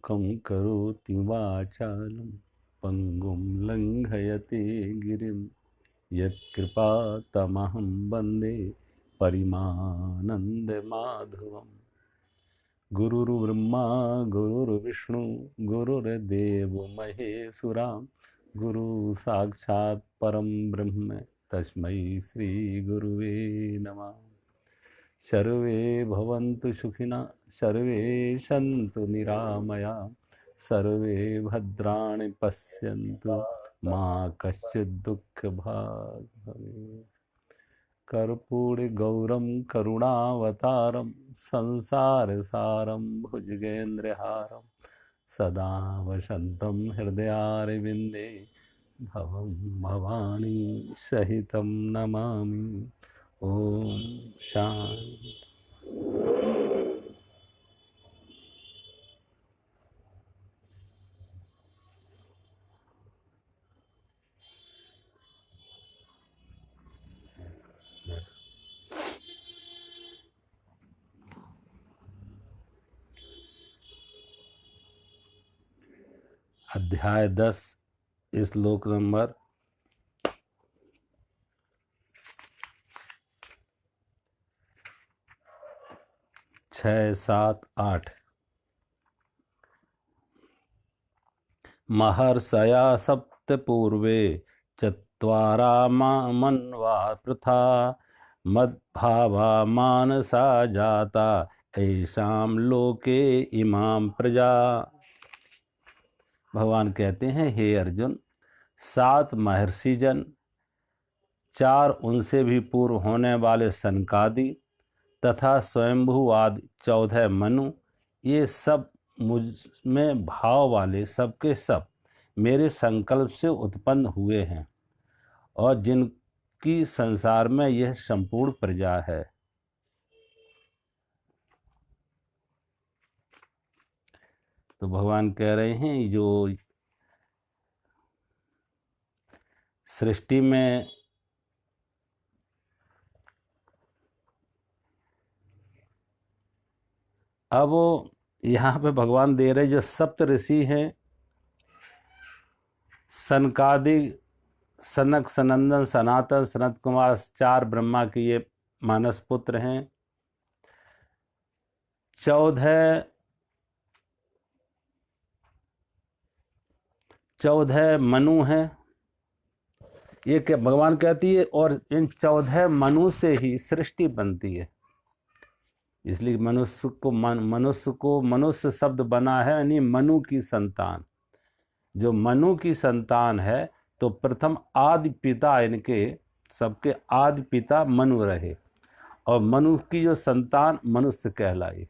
मूकं करोति वाचालं पंगुं लंघयते गिरिं यत्कृपातमहं वन्दे परिमानन्दमाधवम्। गुरुर्ब्रह्मा गुरुर्विष्णु गुरुर्देवो महेश्वरा गुरु साक्षात् परम ब्रह्म तस्मै श्री गुरुवे नमः। सर्वे भवन्तु सुखिनः, सर्वे सन्तु निरामया, सर्वे भद्राणि पश्यन्तु मा कश्चित् दुःखभाग् भवेत्। कर्पूरि गौरं करुणावतारं संसारसारं भुजगेन्द्रहारं सदा वसन्तं हृदयारविन्दे भवं भवानी सहितं नमामि। ओम शांति। अध्याय 10 श्लोक नंबर 6, 7, 8। महर्षया सप्त पूर्वे चत्वारा मन्वा पृथा मद्भावा मानसा जाता ऐसाम लोके इमाम प्रजा। भगवान कहते हैं, हे अर्जुन, 7 महर्षि जन, 4 उनसे भी पूर्व होने वाले सनकादि तथा स्वयंभू आदि 14 मनु, ये सब मुझ में भाव वाले सबके सब मेरे संकल्प से उत्पन्न हुए हैं और जिनकी संसार में यह संपूर्ण प्रजा है। तो भगवान कह रहे हैं, जो सृष्टि में अब यहाँ पे भगवान दे रहे जो सप्त ऋषि हैं, सनकादि, सनक, सनंदन, सनातन, सनत कुमार, 4 ब्रह्मा के ये मानस पुत्र हैं। 14 मनु हैं। ये क्या भगवान कहती है, और इन 14 मनु से ही सृष्टि बनती है। इसलिए मनुष्य को मनुष्य शब्द बना है, यानी मनु की संतान। जो मनु की संतान है तो प्रथम आदि पिता, इनके सबके आदि पिता मनु रहे और मनु की जो संतान मनुष्य कहलाई।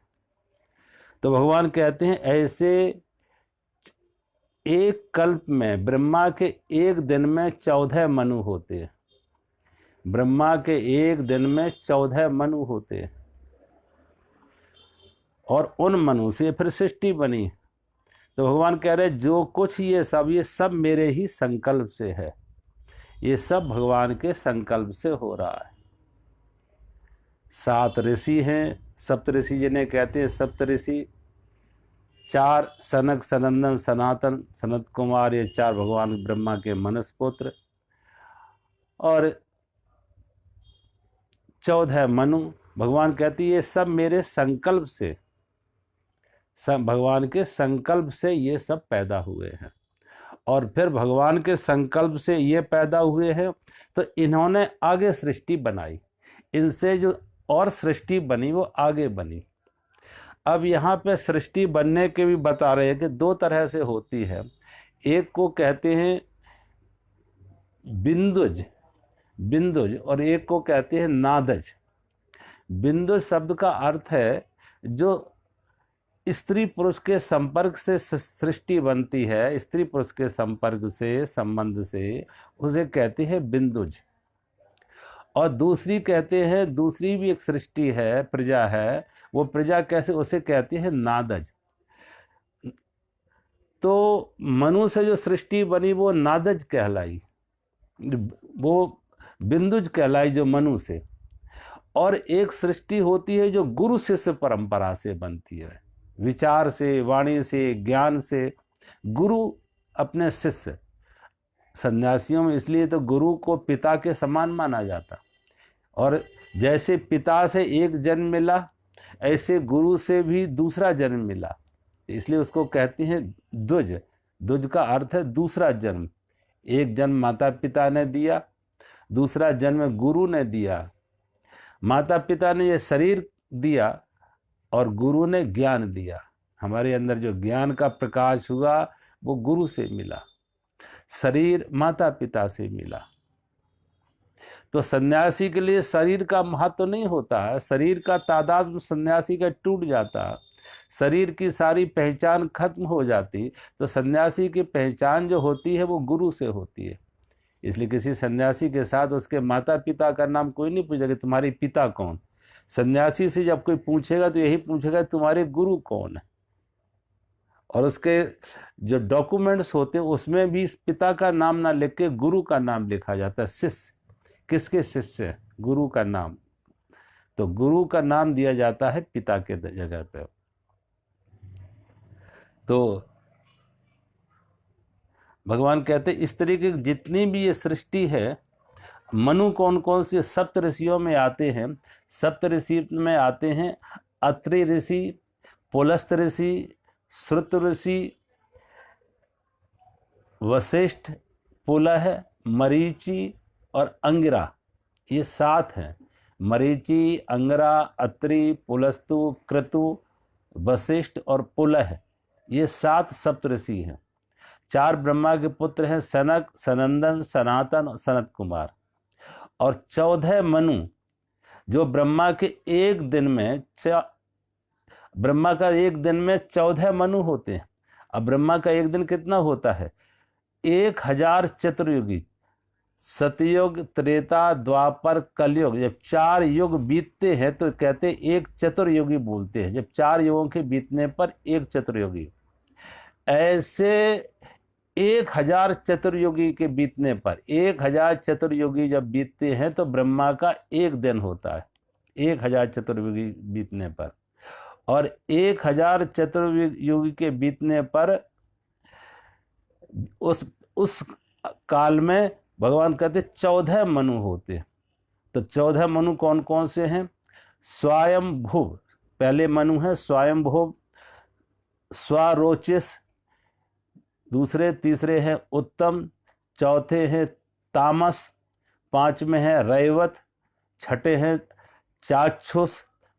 तो भगवान कहते हैं, ऐसे एक कल्प में ब्रह्मा के एक दिन में 14 मनु होते हैं। ब्रह्मा के एक दिन में 14 मनु होते हैं और उन मनु से फिर सृष्टि बनी। तो भगवान कह रहे, जो कुछ ये सब मेरे ही संकल्प से है। ये सब भगवान के संकल्प से हो रहा है। 7 ऋषि हैं, सप्त ऋषि जिन्हें कहते हैं सप्त ऋषि। 4 सनक, सनंदन, सनातन, सनत कुमार, ये 4 भगवान ब्रह्मा के मनस पुत्र। और 14 मनु। भगवान कहती है, ये सब मेरे संकल्प से, सब भगवान के संकल्प से ये सब पैदा हुए हैं। और फिर भगवान के संकल्प से ये पैदा हुए हैं तो इन्होंने आगे सृष्टि बनाई। इनसे जो और सृष्टि बनी वो आगे बनी। अब यहाँ पे सृष्टि बनने के भी बता रहे हैं कि 2 तरह से होती है। एक को कहते हैं बिंदुज और एक को कहते हैं नादज। बिंदुज शब्द का अर्थ है जो स्त्री पुरुष के संपर्क से सृष्टि बनती है, स्त्री पुरुष के संपर्क से, संबंध से, उसे कहते हैं बिंदुज। और दूसरी कहते हैं, दूसरी भी एक सृष्टि है, प्रजा है, वो प्रजा कैसे, उसे कहते हैं नादज। तो मनु से जो सृष्टि बनी वो नादज कहलाई, वो बिंदुज कहलाई जो मनु से। और एक सृष्टि होती है जो गुरु शिष्य परंपरा से बनती है। विचार से, वाणी से, ज्ञान से। गुरु अपने शिष्य, सन्यासियों में इसलिए तो गुरु को पिता के समान माना जाता। और जैसे पिता से एक जन्म मिला, ऐसे गुरु से भी दूसरा जन्म मिला, इसलिए उसको कहते हैं द्विज। द्विज का अर्थ है दूसरा जन्म। एक जन्म माता पिता ने दिया, दूसरा जन्म गुरु ने दिया। माता पिता ने ये शरीर दिया और गुरु ने ज्ञान दिया। हमारे अंदर जो ज्ञान का प्रकाश हुआ वो गुरु से मिला, शरीर माता पिता से मिला। तो सन्यासी के लिए शरीर का महत्व नहीं होता है, शरीर का तादाद सन्यासी का टूट जाता, शरीर की सारी पहचान खत्म हो जाती। तो सन्यासी की पहचान जो होती है वो गुरु से होती है। इसलिए किसी सन्यासी के साथ उसके माता पिता का नाम कोई नहीं पूछेगा, तुम्हारे पिता कौन। सन्यासी से जब कोई पूछेगा तो यही पूछेगा तुम्हारे गुरु कौन है। और उसके जो डॉक्यूमेंट्स होते हैं उसमें भी पिता का नाम ना लिख के गुरु का नाम लिखा जाता है। शिष्य, किसके शिष्य है? गुरु का नाम। तो गुरु का नाम दिया जाता है पिता के जगह पे। तो भगवान कहते इस तरीके की जितनी भी ये सृष्टि है, मनु कौन कौन से सप्त ऋषियों में आते हैं। सप्त ऋषि में आते हैं अत्रि ऋषि, पुलस्त ऋषि, श्रुत ऋषि, वशिष्ठ, पुलह, मरीचि और अंगिरा। ये 7 हैं। मरीचि, अंगिरा, अत्रि, पुलस्तु, क्रतु, वशिष्ठ और पुलह, ये 7 सप्तऋषि हैं। 4 ब्रह्मा के पुत्र हैं, सनक, सनंदन, सनातन और सनत कुमार। और 14 मनु जो ब्रह्मा के एक दिन में ब्रह्मा का एक दिन में 14 मनु होते हैं। अब ब्रह्मा का एक दिन कितना होता है? 1000 चतुर्युगी। सतयुग, त्रेता, द्वापर, कलयुग, जब 4 युग बीतते हैं तो कहते हैं एक चतुर्युगी बोलते हैं। जब 4 युगों के बीतने पर एक चतुर्युगी। ऐसे 1000 चतुर्युगी के बीतने पर, 1000 चतुर्युगी जब बीतते हैं तो ब्रह्मा का एक दिन होता है 1000 चतुर्युगी बीतने पर। और 1000 चतुर्युगी के बीतने पर उस काल में भगवान कहते 14 मनु होते। तो 14 मनु कौन कौन से हैं? स्वयंभुव पहले मनु है, स्वयंभुव, स्वारोचिस दूसरे, तीसरे हैं उत्तम, चौथे हैं तामस, 5 में है रैवत, 6ठे हैं चाक्षुष,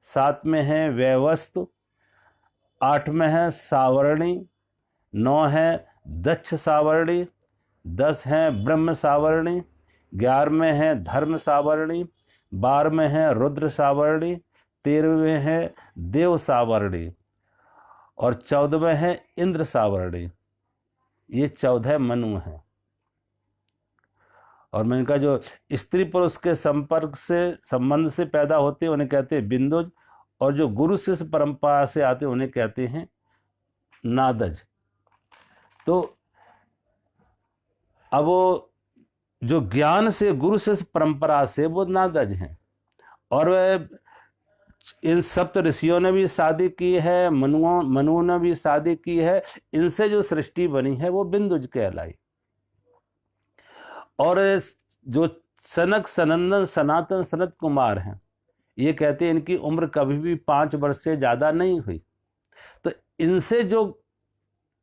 7 में है व्यवस्तु, 8 में है सावर्णी, 9 है दक्ष सावर्णी, 10 हैं ब्रह्म सावर्णी, 11 में है धर्म सावर्णी, 12 में है रुद्र सावर्णी, 13 में है देव सावर्णी और 14 में है इंद्र सावर्णी। ये 14 मनु हैं। और मैंने कहा जो स्त्री पुरुष के संबंध से पैदा होते हैं उन्हें कहते हैं बिंदुज, और जो गुरु शिष्य परंपरा से आते हैं उन्हें कहते हैं नादज। तो अब वो जो ज्ञान से गुरु शिष्य परंपरा से वो नादज हैं। और इन सप्त ऋषियों ने भी शादी की है, मनुओं ने भी शादी की है। इनसे जो सृष्टि बनी है वो बिंदुज कहलाई। और जो सनक, सनंदन, सनातन, सनत कुमार हैं, ये कहते हैं इनकी उम्र कभी भी 5 वर्ष से ज़्यादा नहीं हुई। तो इनसे जो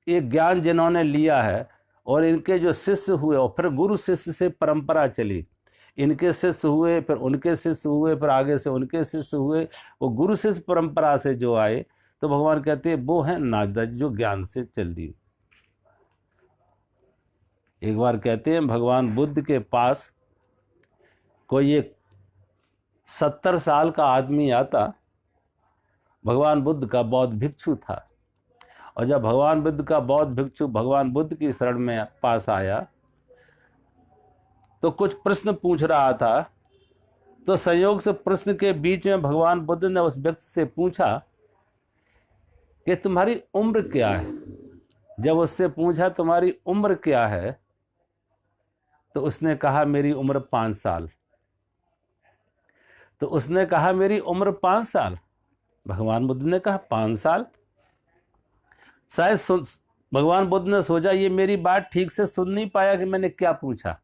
ये ज्ञान जिन्होंने लिया है और इनके जो शिष्य हुए और फिर गुरु शिष्य से परंपरा चली, इनके शिष्य हुए, फिर उनके शिष्य हुए, फिर आगे से उनके शिष्य हुए, वो गुरु शिष्य परंपरा से जो आए, तो भगवान कहते हैं वो है नादज, जो ज्ञान से चल दी। एक बार कहते हैं भगवान बुद्ध के पास कोई एक 70 साल का आदमी आता। भगवान बुद्ध का बौद्ध भिक्षु था। और जब भगवान बुद्ध का बौद्ध भिक्षु भगवान बुद्ध की शरण में पास आया तो कुछ प्रश्न पूछ रहा था। तो संयोग से प्रश्न के बीच में भगवान बुद्ध ने उस व्यक्ति से पूछा कि तुम्हारी उम्र क्या है। जब उससे पूछा तुम्हारी उम्र क्या है, तो उसने कहा मेरी उम्र 5 साल। तो उसने कहा मेरी उम्र 5 साल। भगवान बुद्ध ने कहा 5 साल? शायद भगवान बुद्ध ने सोचा ये मेरी बात ठीक से सुन नहीं पाया कि मैंने क्या पूछा।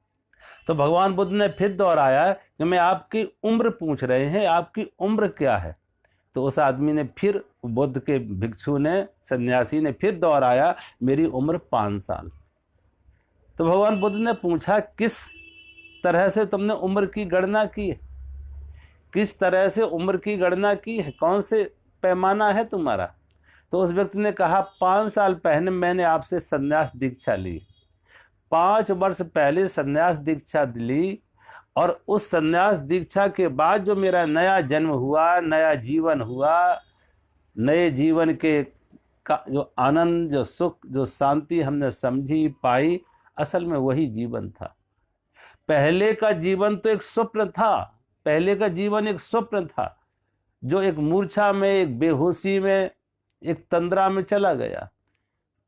तो भगवान बुद्ध ने फिर दोहराया कि मैं आपकी उम्र पूछ रहे हैं, आपकी उम्र क्या है। तो उस आदमी ने फिर, बुद्ध के भिक्षु ने, सन्यासी ने फिर दोहराया, मेरी उम्र 5 साल। तो भगवान बुद्ध ने पूछा, किस तरह से तुमने उम्र की गणना की है, किस तरह से उम्र की गणना की है, कौन से पैमाना है तुम्हारा। तो उस व्यक्ति ने कहा, 5 साल पहले मैंने आपसे संन्यास दीक्षा ली, 5 वर्ष पहले संन्यास दीक्षा ली, और उस संन्यास दीक्षा के बाद जो मेरा नया जन्म हुआ, नया जीवन हुआ, नए जीवन के का जो आनंद, जो सुख, जो शांति हमने समझी पाई, असल में वही जीवन था। पहले का जीवन तो एक स्वप्न था, पहले का जीवन एक स्वप्न था जो एक मूर्छा में, एक बेहोशी में, एक तंद्रा में चला गया।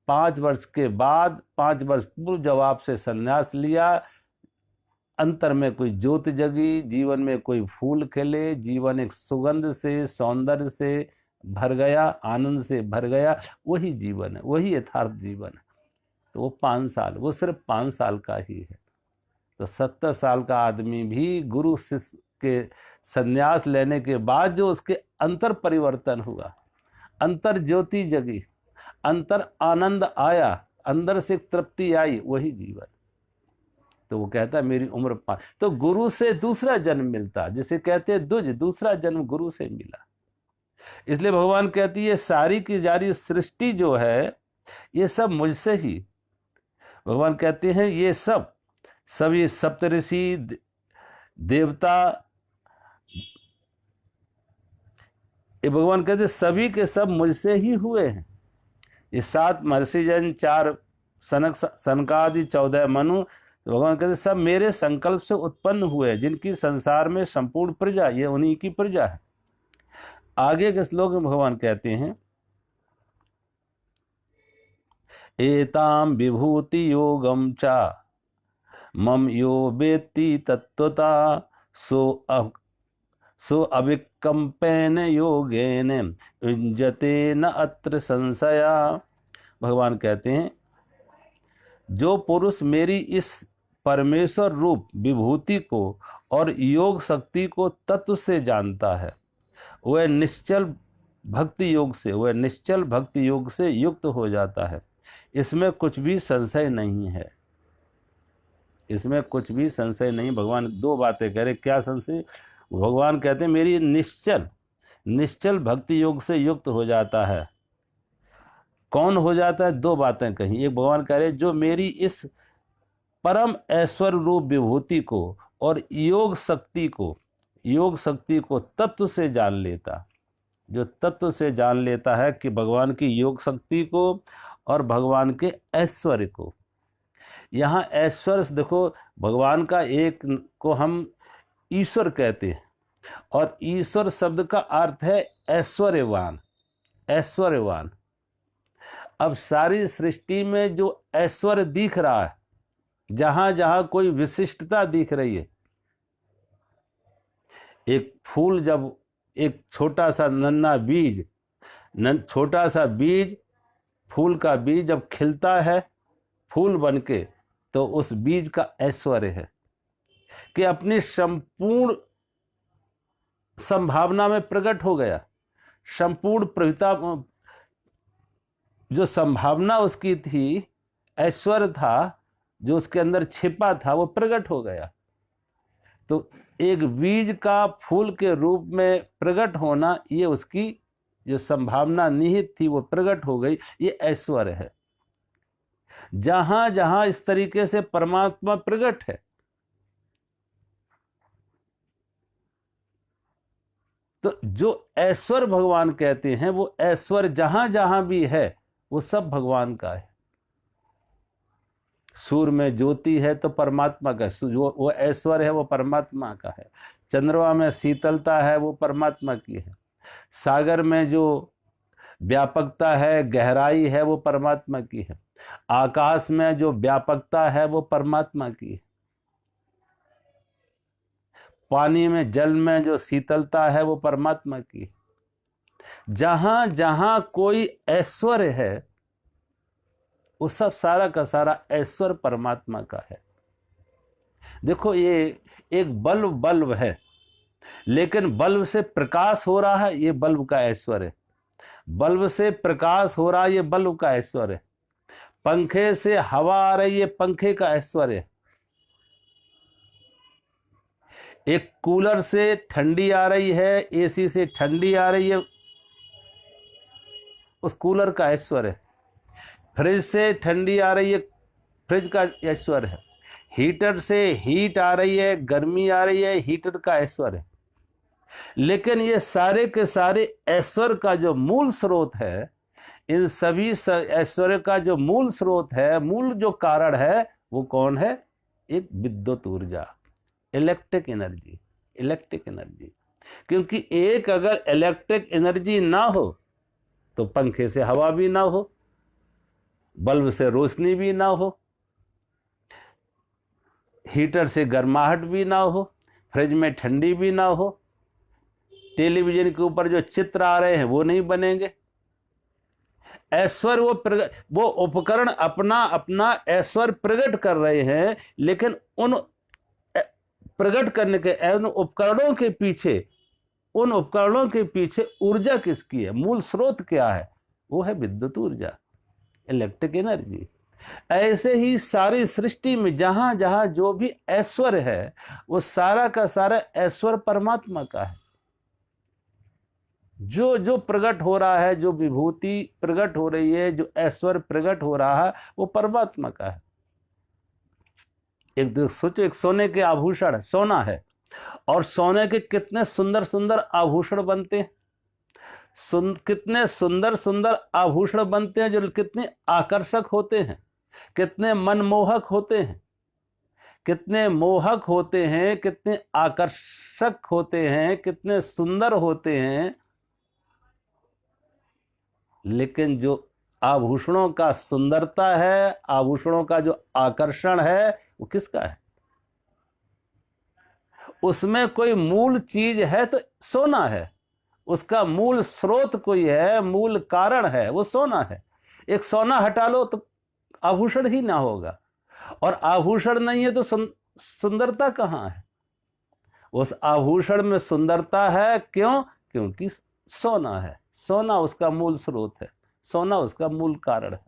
5 वर्ष के बाद, 5 वर्ष पूर्व जब आपसे संन्यास लिया, अंतर में कोई ज्योत जगी, जीवन में कोई फूल खिले, जीवन एक सुगंध से, सौंदर्य से भर गया, आनंद से भर गया, वही जीवन है, वही यथार्थ जीवन है। तो वो 5 साल, वो सिर्फ 5 साल का ही है। तो 70 साल का आदमी भी गुरु शिष्य के संन्यास लेने के बाद जो उसके अंतर परिवर्तन हुआ, अंतर ज्योति जगी, अंतर आनंद आया, अंदर से तृप्ति आई, वही जीवन। तो वो कहता है मेरी उम्र 5। तो गुरु से दूसरा जन्म मिलता, जिसे कहते हैं द्विज, दूसरा जन्म गुरु से मिला। इसलिए भगवान कहती है सारी की जारी सृष्टि जो है ये सब मुझसे ही। भगवान कहते हैं ये सब, सभी सप्तऋषि, देवता, ये भगवान कहते सभी के सब मुझसे ही हुए हैं। ये 7 महर्षिजन, 4 सनकादि, 14 मनु, तो भगवान कहते सब मेरे संकल्प से उत्पन्न हुए, जिनकी संसार में संपूर्ण प्रजा, ये उन्हीं की प्रजा है। आगे के श्लोक में भगवान कहते हैं, एताम विभूति योगम चा मम यो वेत्ति तत्वता सो अविकम्पेन योगेन युञ्जते न अत्र संशया। भगवान कहते हैं जो पुरुष मेरी इस परमेश्वर रूप विभूति को और योग शक्ति को तत्व से जानता है, वह निश्चल भक्ति योग से, वह निश्चल भक्ति योग से युक्त हो जाता है। इसमें कुछ भी संशय नहीं है, इसमें कुछ भी संशय नहीं। भगवान 2 बातें कह रहे, क्या संशय। भगवान कहते हैं मेरी निश्चल भक्ति योग से युक्त हो जाता है। कौन हो जाता है? 2 बातें कही। एक भगवान कह रहे जो मेरी इस परम ऐश्वर्य रूप विभूति को और योग शक्ति को तत्व से जान लेता, जो तत्व से जान लेता है कि भगवान की योग शक्ति को और भगवान के ऐश्वर्य को। यहाँ ऐश्वर्य देखो, भगवान का एक को हम ईश्वर कहते हैं, और ईश्वर शब्द का अर्थ है ऐश्वर्यवान, ऐश्वर्यवान। अब सारी सृष्टि में जो ऐश्वर्य दिख रहा है, जहां जहां कोई विशिष्टता दिख रही है, एक फूल, जब एक छोटा सा नन्हा बीज, छोटा सा बीज, फूल का बीज जब खिलता है फूल बनके, तो उस बीज का ऐश्वर्य है कि अपनी संपूर्ण संभावना में प्रकट हो गया। संपूर्ण प्रभुता, जो संभावना उसकी थी, ऐश्वर्य था जो उसके अंदर छिपा था, वो प्रकट हो गया। तो एक बीज का फूल के रूप में प्रकट होना, ये उसकी जो संभावना निहित थी वो प्रकट हो गई, ये ऐश्वर्य है। जहां जहां इस तरीके से परमात्मा प्रकट है, तो जो ऐश्वर्य भगवान कहते हैं, वो ऐश्वर्य जहां जहां भी है वो सब भगवान का है। सूर्य में ज्योति है तो परमात्मा का, जो वो ऐश्वर्य है वो परमात्मा का है। चंद्रमा में शीतलता है वो परमात्मा की है। सागर में जो व्यापकता है, गहराई है, वो परमात्मा की है। आकाश में जो व्यापकता है वो परमात्मा की है। पानी में, जल में जो शीतलता है वो परमात्मा की है। जहां जहां कोई ऐश्वर्य है वो सब सारा का सारा ऐश्वर्य परमात्मा का है। देखो ये एक बल्ब है, लेकिन बल्ब से प्रकाश हो रहा है, ये बल्ब का ऐश्वर्य है। बल्ब से प्रकाश हो रहा है, ये बल्ब का ऐश्वर्य है। पंखे से हवा आ रही है, पंखे का ऐश्वर्य है। एक कूलर से ठंडी आ रही है, एसी से ठंडी आ रही है, उस कूलर का ऐश्वर्य है। फ्रिज से ठंडी आ रही है, फ्रिज का ऐश्वर्य है। हीटर से हीट आ रही है, गर्मी आ रही है, हीटर का ऐश्वर्य है। लेकिन ये सारे के सारे ऐश्वर्य का जो मूल स्रोत है, इन सभी ऐश्वर्य का जो मूल स्रोत है, मूल जो कारण है, वो कौन है? एक विद्युत ऊर्जा, इलेक्ट्रिक एनर्जी। इलेक्ट्रिक एनर्जी, क्योंकि एक अगर इलेक्ट्रिक एनर्जी ना हो तो पंखे से हवा भी ना हो, बल्ब से रोशनी भी ना हो, हीटर से गर्माहट भी ना हो, फ्रिज में ठंडी भी ना हो, टेलीविजन के ऊपर जो चित्र आ रहे हैं वो नहीं बनेंगे। ऐश्वर्य वो उपकरण अपना अपना ऐश्वर्य प्रकट कर रहे हैं, लेकिन उन प्रकट करने के उन उपकरणों के पीछे ऊर्जा किसकी है? मूल स्रोत क्या है? वो है विद्युत ऊर्जा, इलेक्ट्रिक एनर्जी। ऐसे ही सारी सृष्टि में जहां जहां जो भी ऐश्वर्य है, वो सारा का सारा ऐश्वर्य परमात्मा का है। जो जो प्रकट हो रहा है, जो विभूति प्रकट हो रही है, जो ऐश्वर्य प्रकट हो रहा है, वो परमात्मा का है। एक सोचो, एक सोने के आभूषण, सोना है, और सोने के कितने सुंदर सुंदर आभूषण बनते हैं। कितने सुंदर सुंदर आभूषण बनते हैं, जो कितने आकर्षक होते हैं, कितने मनमोहक होते हैं, कितने मोहक होते हैं, कितने आकर्षक होते हैं, कितने सुंदर होते हैं। लेकिन जो आभूषणों का सुंदरता है, आभूषणों का जो आकर्षण है, वो किसका है? उसमें कोई मूल चीज है तो सोना है। उसका मूल स्रोत कोई है, मूल कारण है, वो सोना है। एक सोना हटा लो तो आभूषण ही ना होगा, और आभूषण नहीं है तो सुंदरता कहाँ है? उस आभूषण में सुंदरता है। क्यों? क्योंकि सोना है। सोना उसका मूल स्रोत है, सोना उसका मूल कारण है।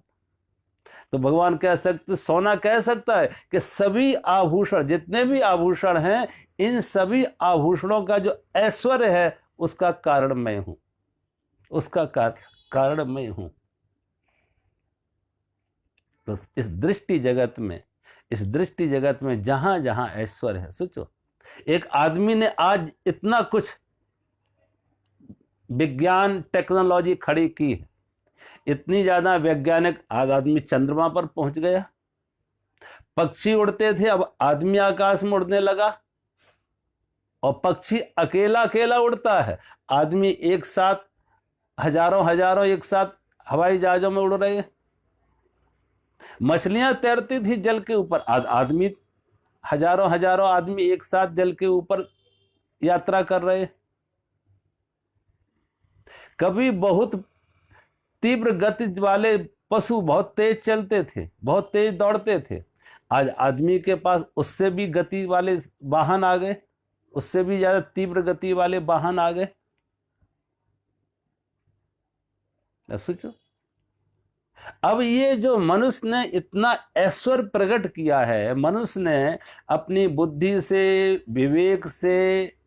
तो भगवान कह सकते, सोना कह सकता है कि सभी आभूषण, जितने भी आभूषण हैं, इन सभी आभूषणों का जो ऐश्वर्य है, उसका कारण मैं हूं, उसका कारण मैं हूं। तो इस दृष्टि जगत में जहां जहां ऐश्वर्य है, सोचो, एक आदमी ने आज इतना कुछ विज्ञान टेक्नोलॉजी खड़ी की है, इतनी ज्यादा वैज्ञानिक, आज आदमी चंद्रमा पर पहुंच गया। पक्षी उड़ते थे, अब आदमी आकाश में उड़ने लगा, और पक्षी अकेला अकेला उड़ता है, आदमी एक साथ हजारों हजारों एक साथ हवाई जहाजों में उड़ रहे हैं। मछलियां तैरती थी जल के ऊपर, आदमी हजारों हजारों आदमी एक साथ जल के ऊपर यात्रा कर रहे हैं। कभी बहुत तीव्र गति वाले पशु बहुत तेज चलते थे, बहुत तेज दौड़ते थे, आज आदमी के पास उससे भी गति वाले वाहन आ गए, उससे भी ज्यादा तीव्र गति वाले वाहन आ गए। सोचो, अब ये जो मनुष्य ने इतना ऐश्वर्य प्रकट किया है, मनुष्य ने अपनी बुद्धि से, विवेक से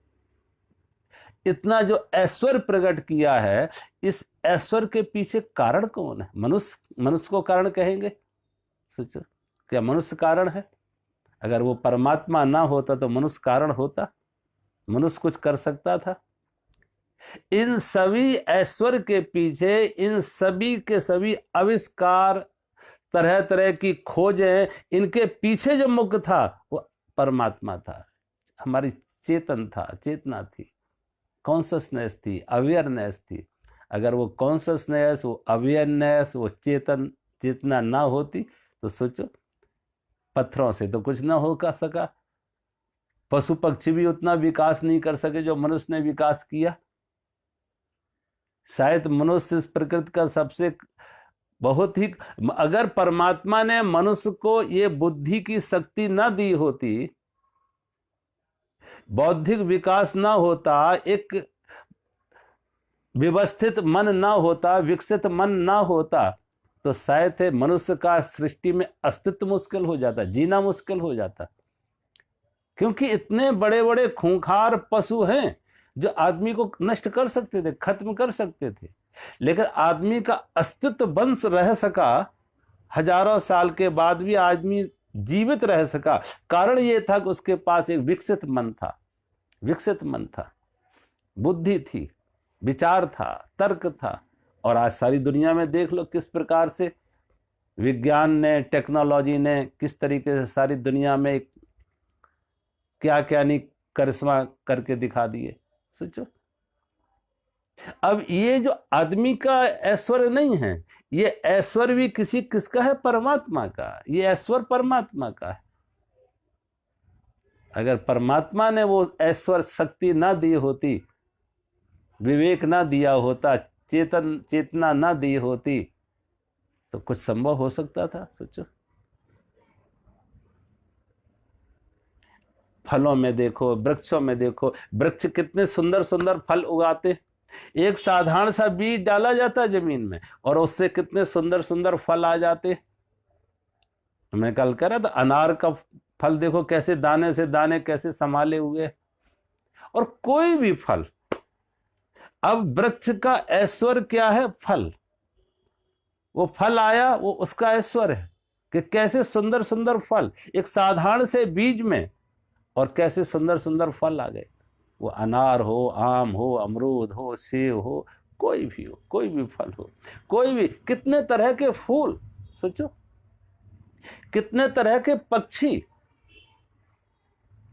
इतना जो ऐश्वर्य प्रकट किया है, इस ऐश्वर्य के पीछे कारण कौन है? मनुष्य को कारण कहेंगे? सोचो, क्या मनुष्य कारण है? अगर वो परमात्मा ना होता तो मनुष्य कारण होता? मनुष्य कुछ कर सकता था? इन सभी ऐश्वर्य के पीछे, इन सभी के सभी आविष्कार, तरह तरह की खोजें, इनके पीछे जो मुख्य था वो परमात्मा था, हमारी चेतन था, चेतना थी, कॉन्शसनेस थी, अवेयरनेस थी। अगर वो कॉन्शसनेस, वो अवेयरनेस, वो चेतना ना होती तो सोचो, पत्थरों से तो कुछ ना हो सका, पशु पक्षी भी उतना विकास नहीं कर सके जो मनुष्य ने विकास किया। शायद मनुष्य इस प्रकृति का सबसे बहुत ही, अगर परमात्मा ने मनुष्य को ये बुद्धि की शक्ति न दी होती, बौद्धिक विकास ना होता, एक व्यवस्थित मन ना होता, विकसित मन ना होता, तो शायद मनुष्य का सृष्टि में अस्तित्व मुश्किल हो जाता, जीना मुश्किल हो जाता। क्योंकि इतने बड़े बड़े खूंखार पशु हैं जो आदमी को नष्ट कर सकते थे, खत्म कर सकते थे, लेकिन आदमी का अस्तित्व वंश रह सका, हजारों साल के बाद भी आदमी जीवित रह सका। कारण यह था कि उसके पास एक विकसित मन था, विकसित मन था, बुद्धि थी, विचार था, तर्क था। और आज सारी दुनिया में देख लो किस प्रकार से विज्ञान ने, टेक्नोलॉजी ने किस तरीके से सारी दुनिया में क्या क्या नहीं करिश्मा करके दिखा दिए। सोचो, अब ये जो आदमी का ऐश्वर्य नहीं है, ये ऐश्वर्य भी किसका है? परमात्मा का। ये ऐश्वर्य परमात्मा का है। अगर परमात्मा ने वो ऐश्वर्य शक्ति ना दी होती, विवेक ना दिया होता, चेतना ना दी होती, तो कुछ संभव हो सकता था? सोचो, फलों में देखो, वृक्षों में देखो, वृक्ष कितने सुंदर सुंदर फल उगाते। एक साधारण सा बीज डाला जाता जमीन में और उससे कितने सुंदर सुंदर फल आ जाते। मैं कल कह रहा था, अनार का फल देखो कैसे दाने से दाने कैसे संभाले हुए। और कोई भी फल, अब वृक्ष का ऐश्वर्य क्या है? फल। वो फल आया, वो उसका ऐश्वर्य है कि कैसे सुंदर सुंदर फल एक साधारण से बीज में, और कैसे सुंदर सुंदर फल आ गए। वो अनार हो, आम हो, अमरूद हो, सेब हो, कोई भी हो, कोई भी फल हो, कोई भी, कितने तरह के फूल, सोचो, कितने तरह के पक्षी,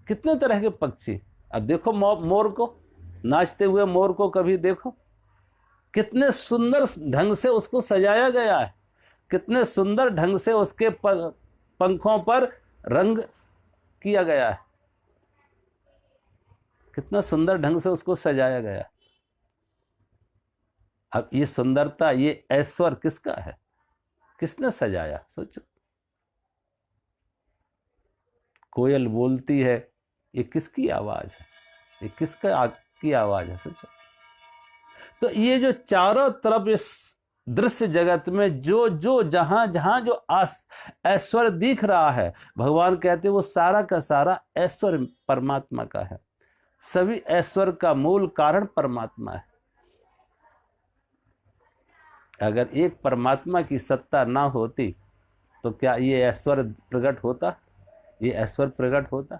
कितने तरह के पक्षी। अब देखो मोर को, नाचते हुए मोर को कभी देखो, कितने सुंदर ढंग से उसको सजाया गया है, कितने सुंदर ढंग से उसके पंखों पर रंग किया गया है, कितना सुंदर ढंग से उसको सजाया गया। अब ये सुंदरता, ये ऐश्वर्य किसका है? किसने सजाया? सोचो, कोयल बोलती है, ये किसकी आवाज है? ये किसका की आवाज है? सोचो। तो ये जो चारों तरफ इस दृश्य जगत में जो जो जहां जहां जो ऐश्वर्य दिख रहा है, भगवान कहते वो सारा का सारा ऐश्वर्य परमात्मा का है। सभी ऐश्वर्य का मूल कारण परमात्मा है। अगर एक परमात्मा की सत्ता ना होती तो क्या ये ऐश्वर्य प्रकट होता? ये ऐश्वर्य प्रकट होता?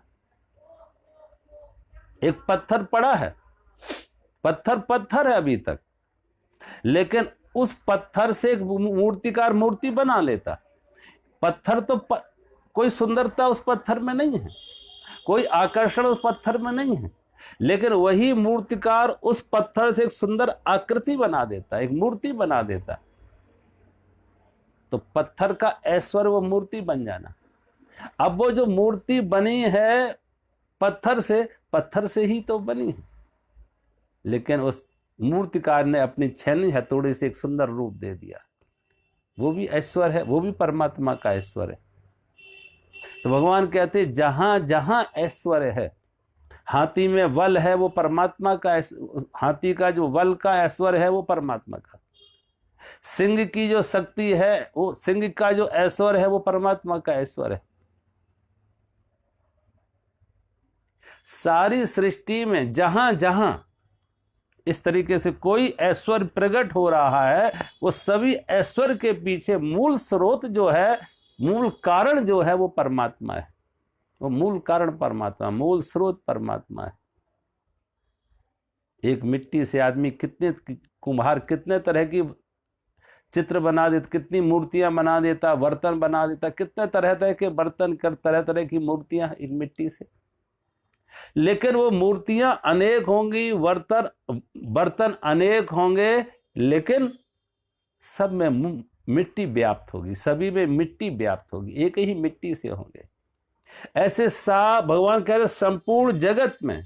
एक पत्थर पड़ा है, पत्थर है अभी तक, लेकिन उस पत्थर से एक मूर्तिकार मूर्ति बना लेता। पत्थर तो कोई सुंदरता उस पत्थर में नहीं है, कोई आकर्षण उस पत्थर में नहीं है, लेकिन वही मूर्तिकार उस पत्थर से एक सुंदर आकृति बना देता, एक मूर्ति बना देता। तो पत्थर का ऐश्वर्य वो मूर्ति बन जाना। अब वो जो मूर्ति बनी है पत्थर से ही तो बनी है, लेकिन उस मूर्तिकार ने अपनी छेनी हथौड़ी से एक सुंदर रूप दे दिया। वो भी ऐश्वर्य है, वो भी परमात्मा का ऐश्वर्य है। तो भगवान कहते जहां जहां ऐश्वर्य है, हाथी में बल है वो परमात्मा का, हाथी का जो बल का ऐश्वर्य है वो परमात्मा का। सिंह की जो शक्ति है, वो सिंह का जो ऐश्वर्य है वो परमात्मा का ऐश्वर्य है। सारी सृष्टि में जहां जहां इस तरीके से कोई ऐश्वर्य प्रकट हो रहा है, वो सभी ऐश्वर्य के पीछे मूल स्रोत जो है, मूल कारण जो है वो परमात्मा है। वो मूल कारण परमात्मा, मूल स्रोत परमात्मा है। एक मिट्टी से आदमी कुम्हार कितने तरह की चित्र बना देता, कितनी मूर्तियां बना देता, बर्तन बना देता, कितने तरह तरह के बर्तन कर, तरह तरह की मूर्तियां एक मिट्टी से। लेकिन वो मूर्तियां अनेक होंगी, बर्तन अनेक होंगे, लेकिन सब में मिट्टी व्याप्त होगी, सभी में मिट्टी व्याप्त होगी, एक ही मिट्टी से होंगे। ऐसे भगवान कह रहे संपूर्ण जगत में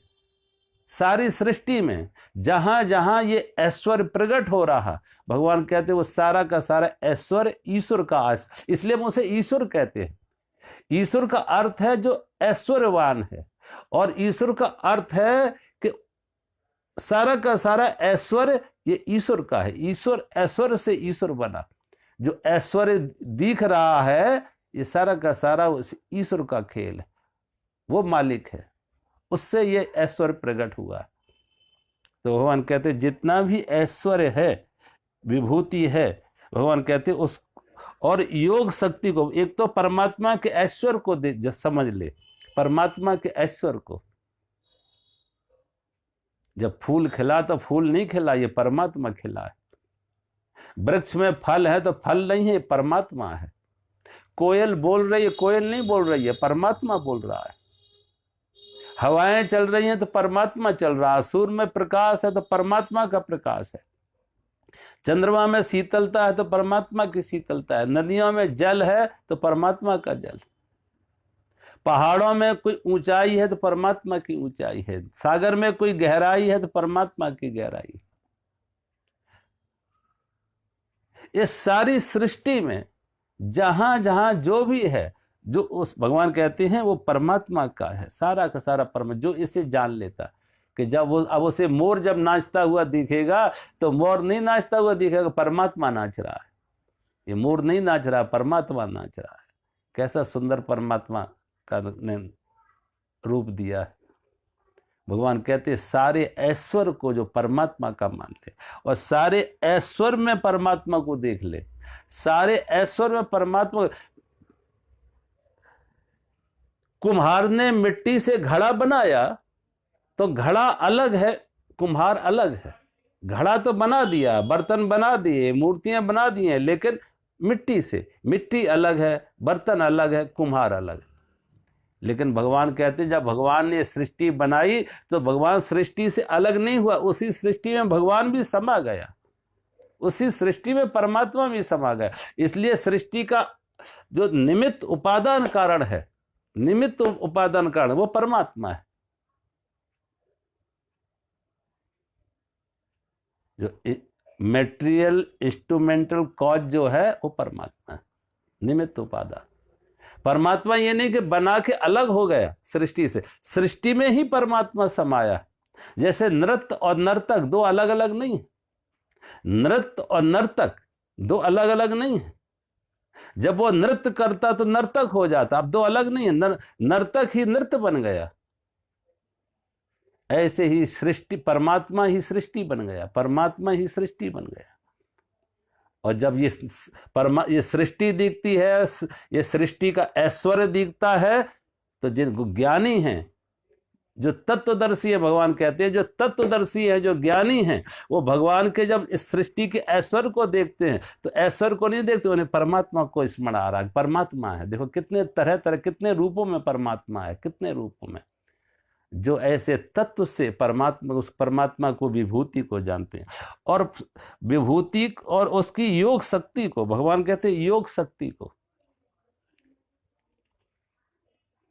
सारी सृष्टि में जहां जहां ये ऐश्वर्य प्रकट हो रहा, भगवान कहते वो सारा का सारा ऐश्वर्य ईश्वर का आस, इसलिए हम उसे ईश्वर कहते हैं। ईश्वर का अर्थ है जो ऐश्वर्यवान है, और ईश्वर का अर्थ है कि सारा का सारा ऐश्वर्य ये ईश्वर का है। ईश्वर ऐश्वर्य से ईश्वर बना, जो ऐश्वर्य दिख रहा है ये सारा का सारा उस ईश्वर का खेल है, वो मालिक है, उससे ये ऐश्वर्य प्रकट हुआ। तो भगवान कहते जितना भी ऐश्वर्य है, विभूति है, भगवान कहते उस और योग शक्ति को, एक तो परमात्मा के ऐश्वर्य को समझ ले, परमात्मा के ऐश्वर्य को। जब फूल खिला तो फूल नहीं खिला, ये परमात्मा खिला है। वृक्ष में फल है तो फल नहीं है, परमात्मा है। कोयल बोल रही है, कोयल नहीं बोल रही है, परमात्मा बोल रहा है। हवाएं चल रही हैं तो परमात्मा चल रहा है। सूर्य में प्रकाश है तो परमात्मा का प्रकाश है। चंद्रमा में शीतलता है तो परमात्मा की शीतलता है। नदियों में जल है तो परमात्मा का जल। पहाड़ों में कोई ऊंचाई है तो परमात्मा की ऊंचाई है। सागर में कोई गहराई है तो परमात्मा की गहराई। इस सारी सृष्टि में जहां जहां जो भी है, जो उस भगवान कहते हैं वो परमात्मा का है, सारा का सारा परमात्मा। जो इसे जान लेता कि जब वो, अब उसे मोर जब नाचता हुआ दिखेगा तो मोर नहीं नाचता हुआ दिखेगा, परमात्मा नाच रहा है। ये मोर नहीं नाच रहा, परमात्मा नाच रहा है। कैसा सुंदर परमात्मा का ने रूप दिया है। भगवान कहते हैं सारे ऐश्वर्य को जो परमात्मा का मान ले, और सारे ऐश्वर्य में परमात्मा को देख ले। सारे ऐश्वर्य में परमात्मा। कुम्हार ने मिट्टी से घड़ा बनाया तो घड़ा अलग है, कुम्हार अलग है। घड़ा तो बना दिया, बर्तन बना दिए, मूर्तियां बना दी हैं, लेकिन मिट्टी से। मिट्टी अलग है, बर्तन अलग है, कुम्हार अलग है। लेकिन भगवान कहते हैं जब भगवान ने सृष्टि बनाई तो भगवान सृष्टि से अलग नहीं हुआ, उसी सृष्टि में भगवान भी समा गया, उसी सृष्टि में परमात्मा भी समा गया। इसलिए सृष्टि का जो निमित्त उपादान कारण है, निमित्त उपादान कारण वो परमात्मा है। जो मेटेरियल इंस्ट्रूमेंटल कॉज जो है वो परमात्मा है, निमित्त उपादान। परमात्मा ये नहीं कि बना के अलग हो गया सृष्टि से, सृष्टि में ही परमात्मा समाया। जैसे नृत्य और नर्तक दो अलग अलग नहीं है, नृत्य और नर्तक दो अलग अलग नहीं है। जब वो नृत्य करता तो नर्तक हो जाता, अब दो अलग नहीं है, नर्तक ही नृत्य बन गया। ऐसे ही सृष्टि, परमात्मा ही सृष्टि बन गया, परमात्मा ही सृष्टि बन गया। और जब ये सृष्टि दिखती है, ये सृष्टि का ऐश्वर्य दिखता है, तो जिनको ज्ञानी हैं, जो तत्वदर्शी है, भगवान कहते हैं जो तत्वदर्शी है, जो ज्ञानी हैं, वो भगवान के जब इस सृष्टि के ऐश्वर्य को देखते हैं तो ऐश्वर्य को नहीं देखते, उन्हें परमात्मा को स्मरण आ रहा है। परमात्मा है, देखो कितने तरह तरह, कितने रूपों में परमात्मा है, कितने रूपों में। जो ऐसे तत्व से परमात्मा, उस परमात्मा को, विभूति को जानते हैं, और विभूति और उसकी योग शक्ति को, भगवान कहते हैं योग शक्ति को।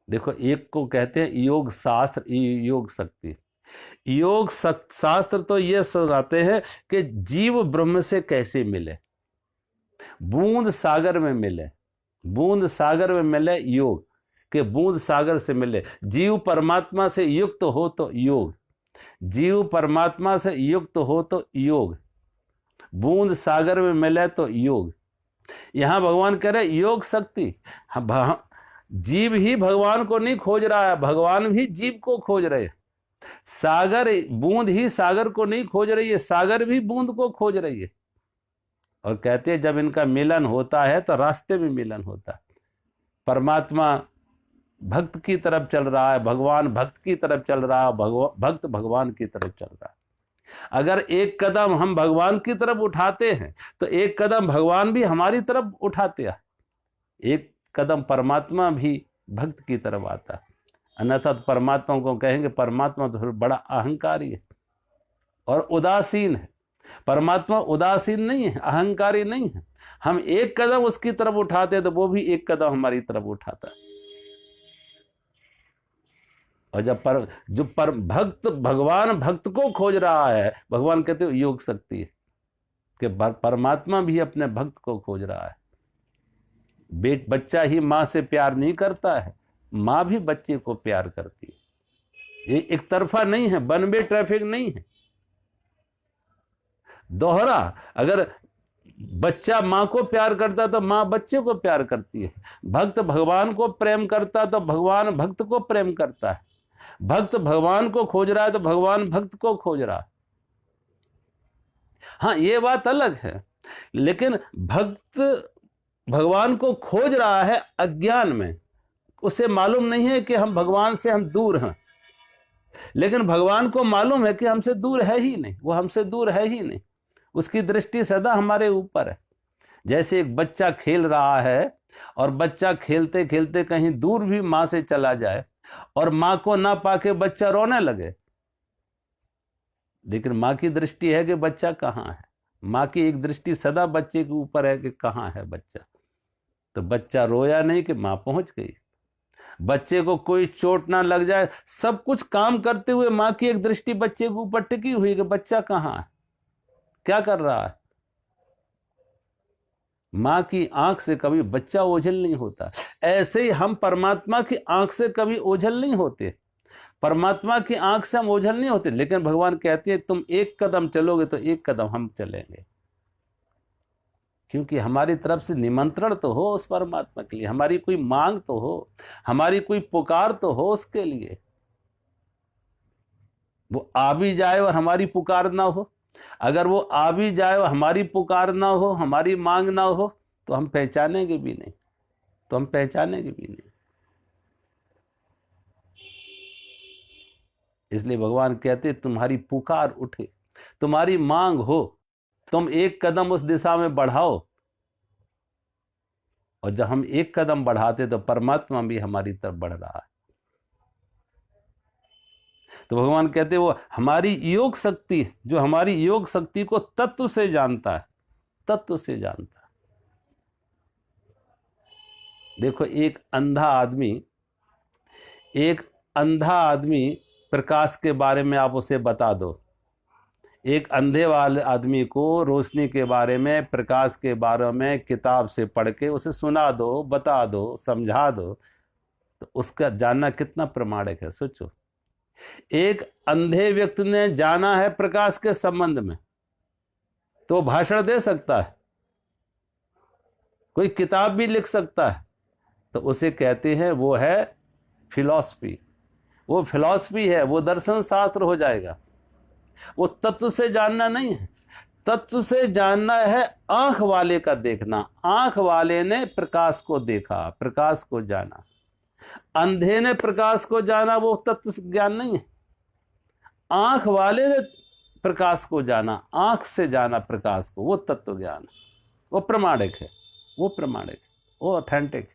देखो, एक को कहते हैं योग शास्त्र, योग शक्ति। योग शास्त्र तो ये समझाते हैं कि जीव ब्रह्म से कैसे मिले, बूंद सागर में मिले, बूंद सागर में मिले योग, कि बूंद सागर से मिले। जीव परमात्मा से युक्त हो तो योग, जीव परमात्मा से युक्त हो तो योग, बूंद सागर में मिले तो योग। यहां भगवान कह रहे योग शक्ति। जीव ही भगवान को नहीं खोज रहा है, भगवान भी जीव को खोज रहे। सागर, बूंद ही सागर को नहीं खोज रही है, सागर भी बूंद को खोज रही है। और कहते हैं जब इनका मिलन होता है तो रास्ते में मिलन होता है। परमात्मा भक्त की तरफ चल रहा है, भगवान भक्त की तरफ चल रहा है, भक्त भगवान की तरफ चल रहा है। अगर एक कदम हम भगवान की तरफ उठाते हैं तो एक कदम भगवान भी हमारी तरफ उठाते हैं, एक कदम परमात्मा भी भक्त की तरफ आता है। अन्यथा परमात्मा को कहेंगे परमात्मा तो बड़ा अहंकारी है और उदासीन है। परमात्मा उदासीन नहीं है, अहंकारी नहीं है। हम एक कदम उसकी तरफ उठाते हैं तो वो भी एक कदम हमारी तरफ उठाता है। और जो भक्त भगवान भक्त को खोज रहा है, भगवान कहते हो योग शक्ति है कि परमात्मा भी अपने भक्त को खोज रहा है। बच्चा ही माँ से प्यार नहीं करता है, माँ भी बच्चे को प्यार करती है। ये एक तरफा नहीं है, वन वे ट्रैफिक नहीं है, दोहरा। अगर बच्चा माँ को प्यार करता तो माँ बच्चे को प्यार करती है। भक्त भगवान को प्रेम करता तो भगवान भक्त को प्रेम करता है। भक्त भगवान को खोज रहा है तो भगवान भक्त को खोज रहा है। हाँ, ये बात अलग है, लेकिन भक्त भगवान को खोज रहा है अज्ञान में। उसे मालूम नहीं है कि हम भगवान से हम दूर हैं, लेकिन भगवान को मालूम है कि हमसे दूर है ही नहीं, वो हमसे दूर है ही नहीं। उसकी दृष्टि सदा हमारे ऊपर है। जैसे एक बच्चा खेल रहा है और बच्चा खेलते खेलते कहीं दूर भी माँ से चला जाए और माँ को ना पाके बच्चा रोने लगे, लेकिन माँ की दृष्टि है कि बच्चा कहाँ है। माँ की एक दृष्टि सदा बच्चे के ऊपर है कि कहाँ है बच्चा। तो बच्चा रोया नहीं कि माँ पहुंच गई। बच्चे को कोई चोट ना लग जाए, सब कुछ काम करते हुए माँ की एक दृष्टि बच्चे के ऊपर टिकी हुई कि बच्चा कहाँ है, क्या कर रहा है। माँ की आंख से कभी बच्चा ओझल नहीं होता। ऐसे ही हम परमात्मा की आंख से कभी ओझल नहीं होते। परमात्मा की आंख से हम ओझल नहीं होते, लेकिन भगवान कहते हैं तुम एक कदम चलोगे तो एक कदम हम चलेंगे, क्योंकि हमारी तरफ से निमंत्रण तो हो उस परमात्मा के लिए, हमारी कोई मांग तो हो, हमारी कोई पुकार तो हो उसके लिए। वो आ भी जाए और हमारी पुकार ना हो, अगर वो आ भी जाए और हमारी पुकार ना हो, हमारी मांग ना हो, तो हम पहचानेंगे भी नहीं, तो हम पहचानेंगे भी नहीं। इसलिए भगवान कहते तुम्हारी पुकार उठे, तुम्हारी मांग हो, तुम एक कदम उस दिशा में बढ़ाओ। और जब हम एक कदम बढ़ाते तो परमात्मा भी हमारी तरफ बढ़ रहा है। तो भगवान कहते वो हमारी योग शक्ति, जो हमारी योग शक्ति को तत्व से जानता है, तत्व से जानता है। देखो, एक अंधा आदमी प्रकाश के बारे में आप उसे बता दो, एक अंधे वाले आदमी को रोशनी के बारे में, प्रकाश के बारे में किताब से पढ़ के उसे सुना दो, बता दो, समझा दो, तो उसका जानना कितना प्रमाणिक है। सोचो, एक अंधे व्यक्ति ने जाना है प्रकाश के संबंध में तो भाषण दे सकता है, कोई किताब भी लिख सकता है, तो उसे कहते हैं वो है फिलॉसफी। वो फिलॉसफी है, वो दर्शन शास्त्र हो जाएगा। वो तत्व से जानना नहीं है। तत्व से जानना है आंख वाले का देखना। आंख वाले ने प्रकाश को देखा, प्रकाश को जाना। अंधे ने प्रकाश को जाना, वो तत्व ज्ञान नहीं है। आंख वाले ने प्रकाश को जाना, आंख से जाना प्रकाश को, वो तत्व ज्ञान है, वो प्रमाणिक है, वो प्रमाणिक, वो ऑथेंटिक।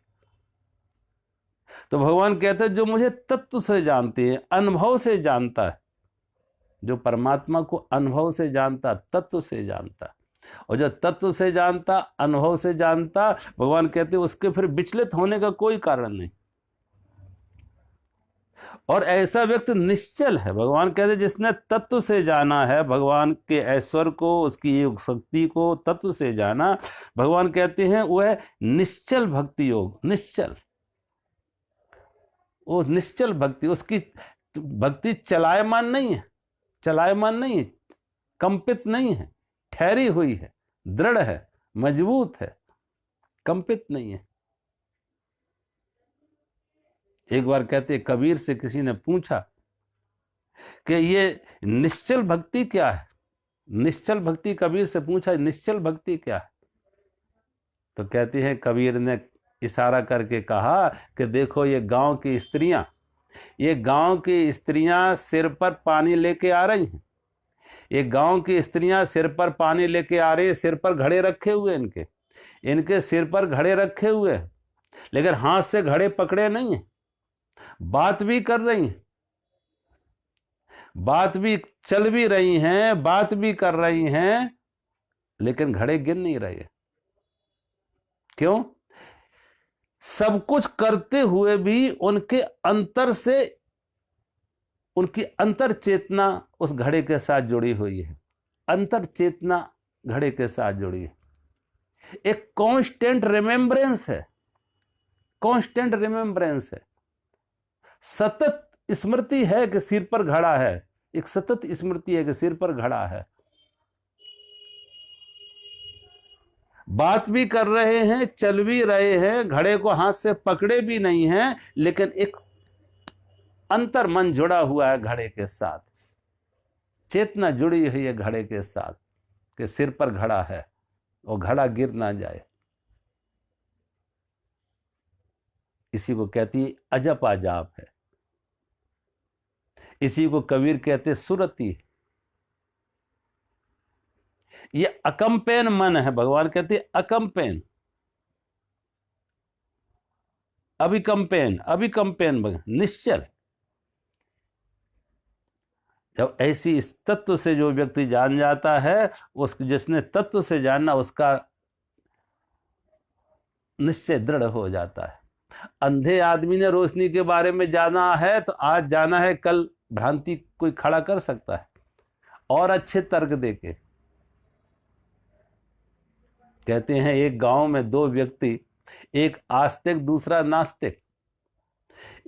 तो भगवान कहते हैं जो मुझे तत्व से जानते हैं, अनुभव से जानता है, जो परमात्मा को अनुभव से जानता, तत्व से जानता, और जो तत्व से जानता, अनुभव से जानता, भगवान कहते हैं उसके फिर विचलित होने का कोई कारण नहीं। और ऐसा व्यक्ति निश्चल है। भगवान कहते हैं जिसने तत्व से जाना है, भगवान के ऐश्वर्य को, उसकी योग शक्ति को तत्व से जाना, भगवान कहते हैं वो है निश्चल भक्ति योग। निश्चल, वो निश्चल भक्ति, उसकी भक्ति चलायमान नहीं है, चलायमान नहीं है, कंपित नहीं है, ठहरी हुई है, दृढ़ है, मजबूत है, कंपित नहीं है। एक बार कहते कबीर से किसी ने पूछा कि ये निश्चल भक्ति क्या है। निश्चल भक्ति, कबीर से पूछा निश्चल भक्ति क्या है, तो कहते हैं कबीर ने इशारा करके कहा कि देखो ये गांव की स्त्रियां, ये गांव की स्त्रियां सिर पर पानी लेके आ रही हैं। ये गांव की स्त्रियां सिर पर पानी लेके आ रही है, सिर पर घड़े रखे हुए, इनके सिर पर घड़े रखे हुए, लेकिन हाथ से घड़े पकड़े नहीं है। बात भी कर रही हैं, बात भी चल भी रही हैं, बात भी कर रही हैं, लेकिन घड़े गिन नहीं रहे। क्यों? सब कुछ करते हुए भी उनके अंतर से उनकी अंतर चेतना उस घड़े के साथ जुड़ी हुई है, अंतर चेतना घड़े के साथ जुड़ी है। एक कांस्टेंट रिमेम्बरेंस है, कांस्टेंट रिमेम्बरेंस है, सतत स्मृति है कि सिर पर घड़ा है, एक सतत स्मृति है कि सिर पर घड़ा है। बात भी कर रहे हैं, चल भी रहे हैं, घड़े को हाथ से पकड़े भी नहीं हैं, लेकिन एक अंतर मन जुड़ा हुआ है घड़े के साथ, चेतना जुड़ी हुई है घड़े के साथ कि सिर पर घड़ा है और घड़ा गिर ना जाए। इसी को कहती है अजप अजाप है, इसी को कबीर कहते सुरति। ये अकम्पेन मन है, भगवान कहते अकम्पेन, अभिकम्पेन, अभिकम्पेन निश्चल। जब ऐसी इस तत्व से जो व्यक्ति जान जाता है, उस जिसने तत्व से जानना उसका निश्चय दृढ़ हो जाता है। अंधे आदमी ने रोशनी के बारे में जाना है तो आज जाना है, कल भ्रांति कोई खड़ा कर सकता है और अच्छे तर्क देके। कहते हैं एक गांव में दो व्यक्ति, एक आस्तिक दूसरा नास्तिक,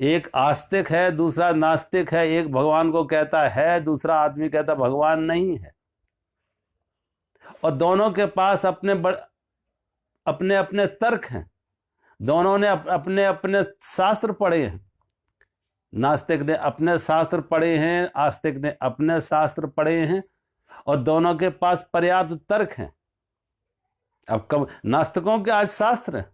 एक आस्तिक है दूसरा नास्तिक है, एक भगवान को कहता है दूसरा आदमी कहता भगवान नहीं है, और दोनों के पास अपने अपने तर्क हैं, दोनों ने अपने अपने शास्त्र पढ़े हैं। नास्तिक ने अपने शास्त्र पढ़े हैं, आस्तिक ने अपने शास्त्र पढ़े हैं, और दोनों के पास पर्याप्त तर्क हैं। अब नास्तिकों के आज शास्त्र हैं,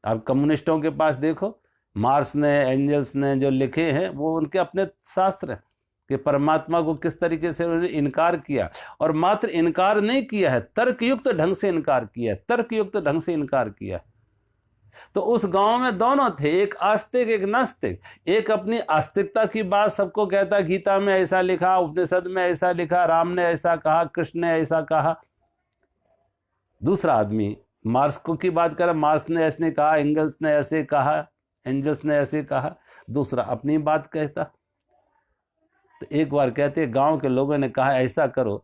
अब कम्युनिस्टों के पास देखो, मार्क्स ने एंजल्स ने जो लिखे हैं वो उनके अपने शास्त्र हैं कि परमात्मा को किस तरीके से उन्होंने इनकार किया, और मात्र इनकार नहीं किया है, तर्कयुक्त ढंग से इनकार किया है, तर्कयुक्त ढंग से इनकार किया है। तो उस गांव में दोनों थे, एक आस्तिक एक नास्तिक। एक अपनी आस्तिकता की बात सबको कहता, गीता में ऐसा लिखा, उपनिषद में ऐसा लिखा, राम ने ऐसा कहा, कृष्ण ने ऐसा कहा। दूसरा आदमी मार्क्स को की बात कर, मार्क्स ने ऐसे कहा, एंगल्स ने ऐसे कहा, एंजल्स ने ऐसे कहा। दूसरा अपनी बात कहता। तो एक बार कहते गांव के लोगों ने कहा ऐसा करो,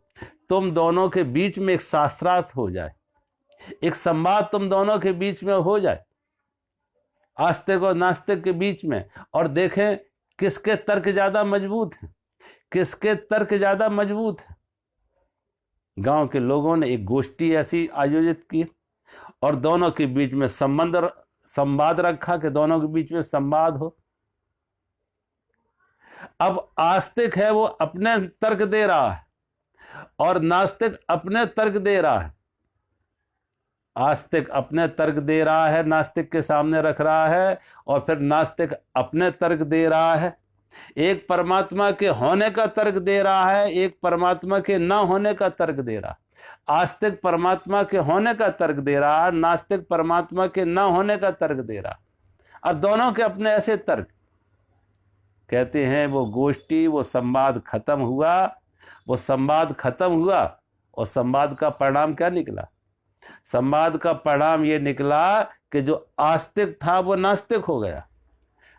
तुम दोनों के बीच में एक शास्त्रार्थ हो जाए, एक संवाद तुम दोनों के बीच में हो जाए, आस्तिक और नास्तिक के बीच में, और देखें किसके तर्क ज्यादा मजबूत हैं, किसके तर्क ज्यादा मजबूत हैं। गांव के लोगों ने एक गोष्ठी ऐसी आयोजित की और दोनों के बीच में संवाद रखा कि दोनों के बीच में संवाद हो। अब आस्तिक है वो अपने तर्क दे रहा है और नास्तिक अपने तर्क दे रहा है। आस्तिक अपने तर्क दे रहा है, नास्तिक के सामने रख रहा है, और फिर नास्तिक अपने तर्क दे रहा है। एक परमात्मा के होने का तर्क दे रहा है, एक परमात्मा के न होने का तर्क दे रहा है। आस्तिक परमात्मा के होने का तर्क दे रहा है, नास्तिक परमात्मा के न होने का तर्क दे रहा। अब दोनों के अपने ऐसे तर्क। कहते हैं वो गोष्ठी, वो संवाद खत्म हुआ, वो संवाद खत्म हुआ, और संवाद का परिणाम क्या निकला? संवाद का परिणाम ये निकला कि जो आस्तिक था वो नास्तिक हो गया,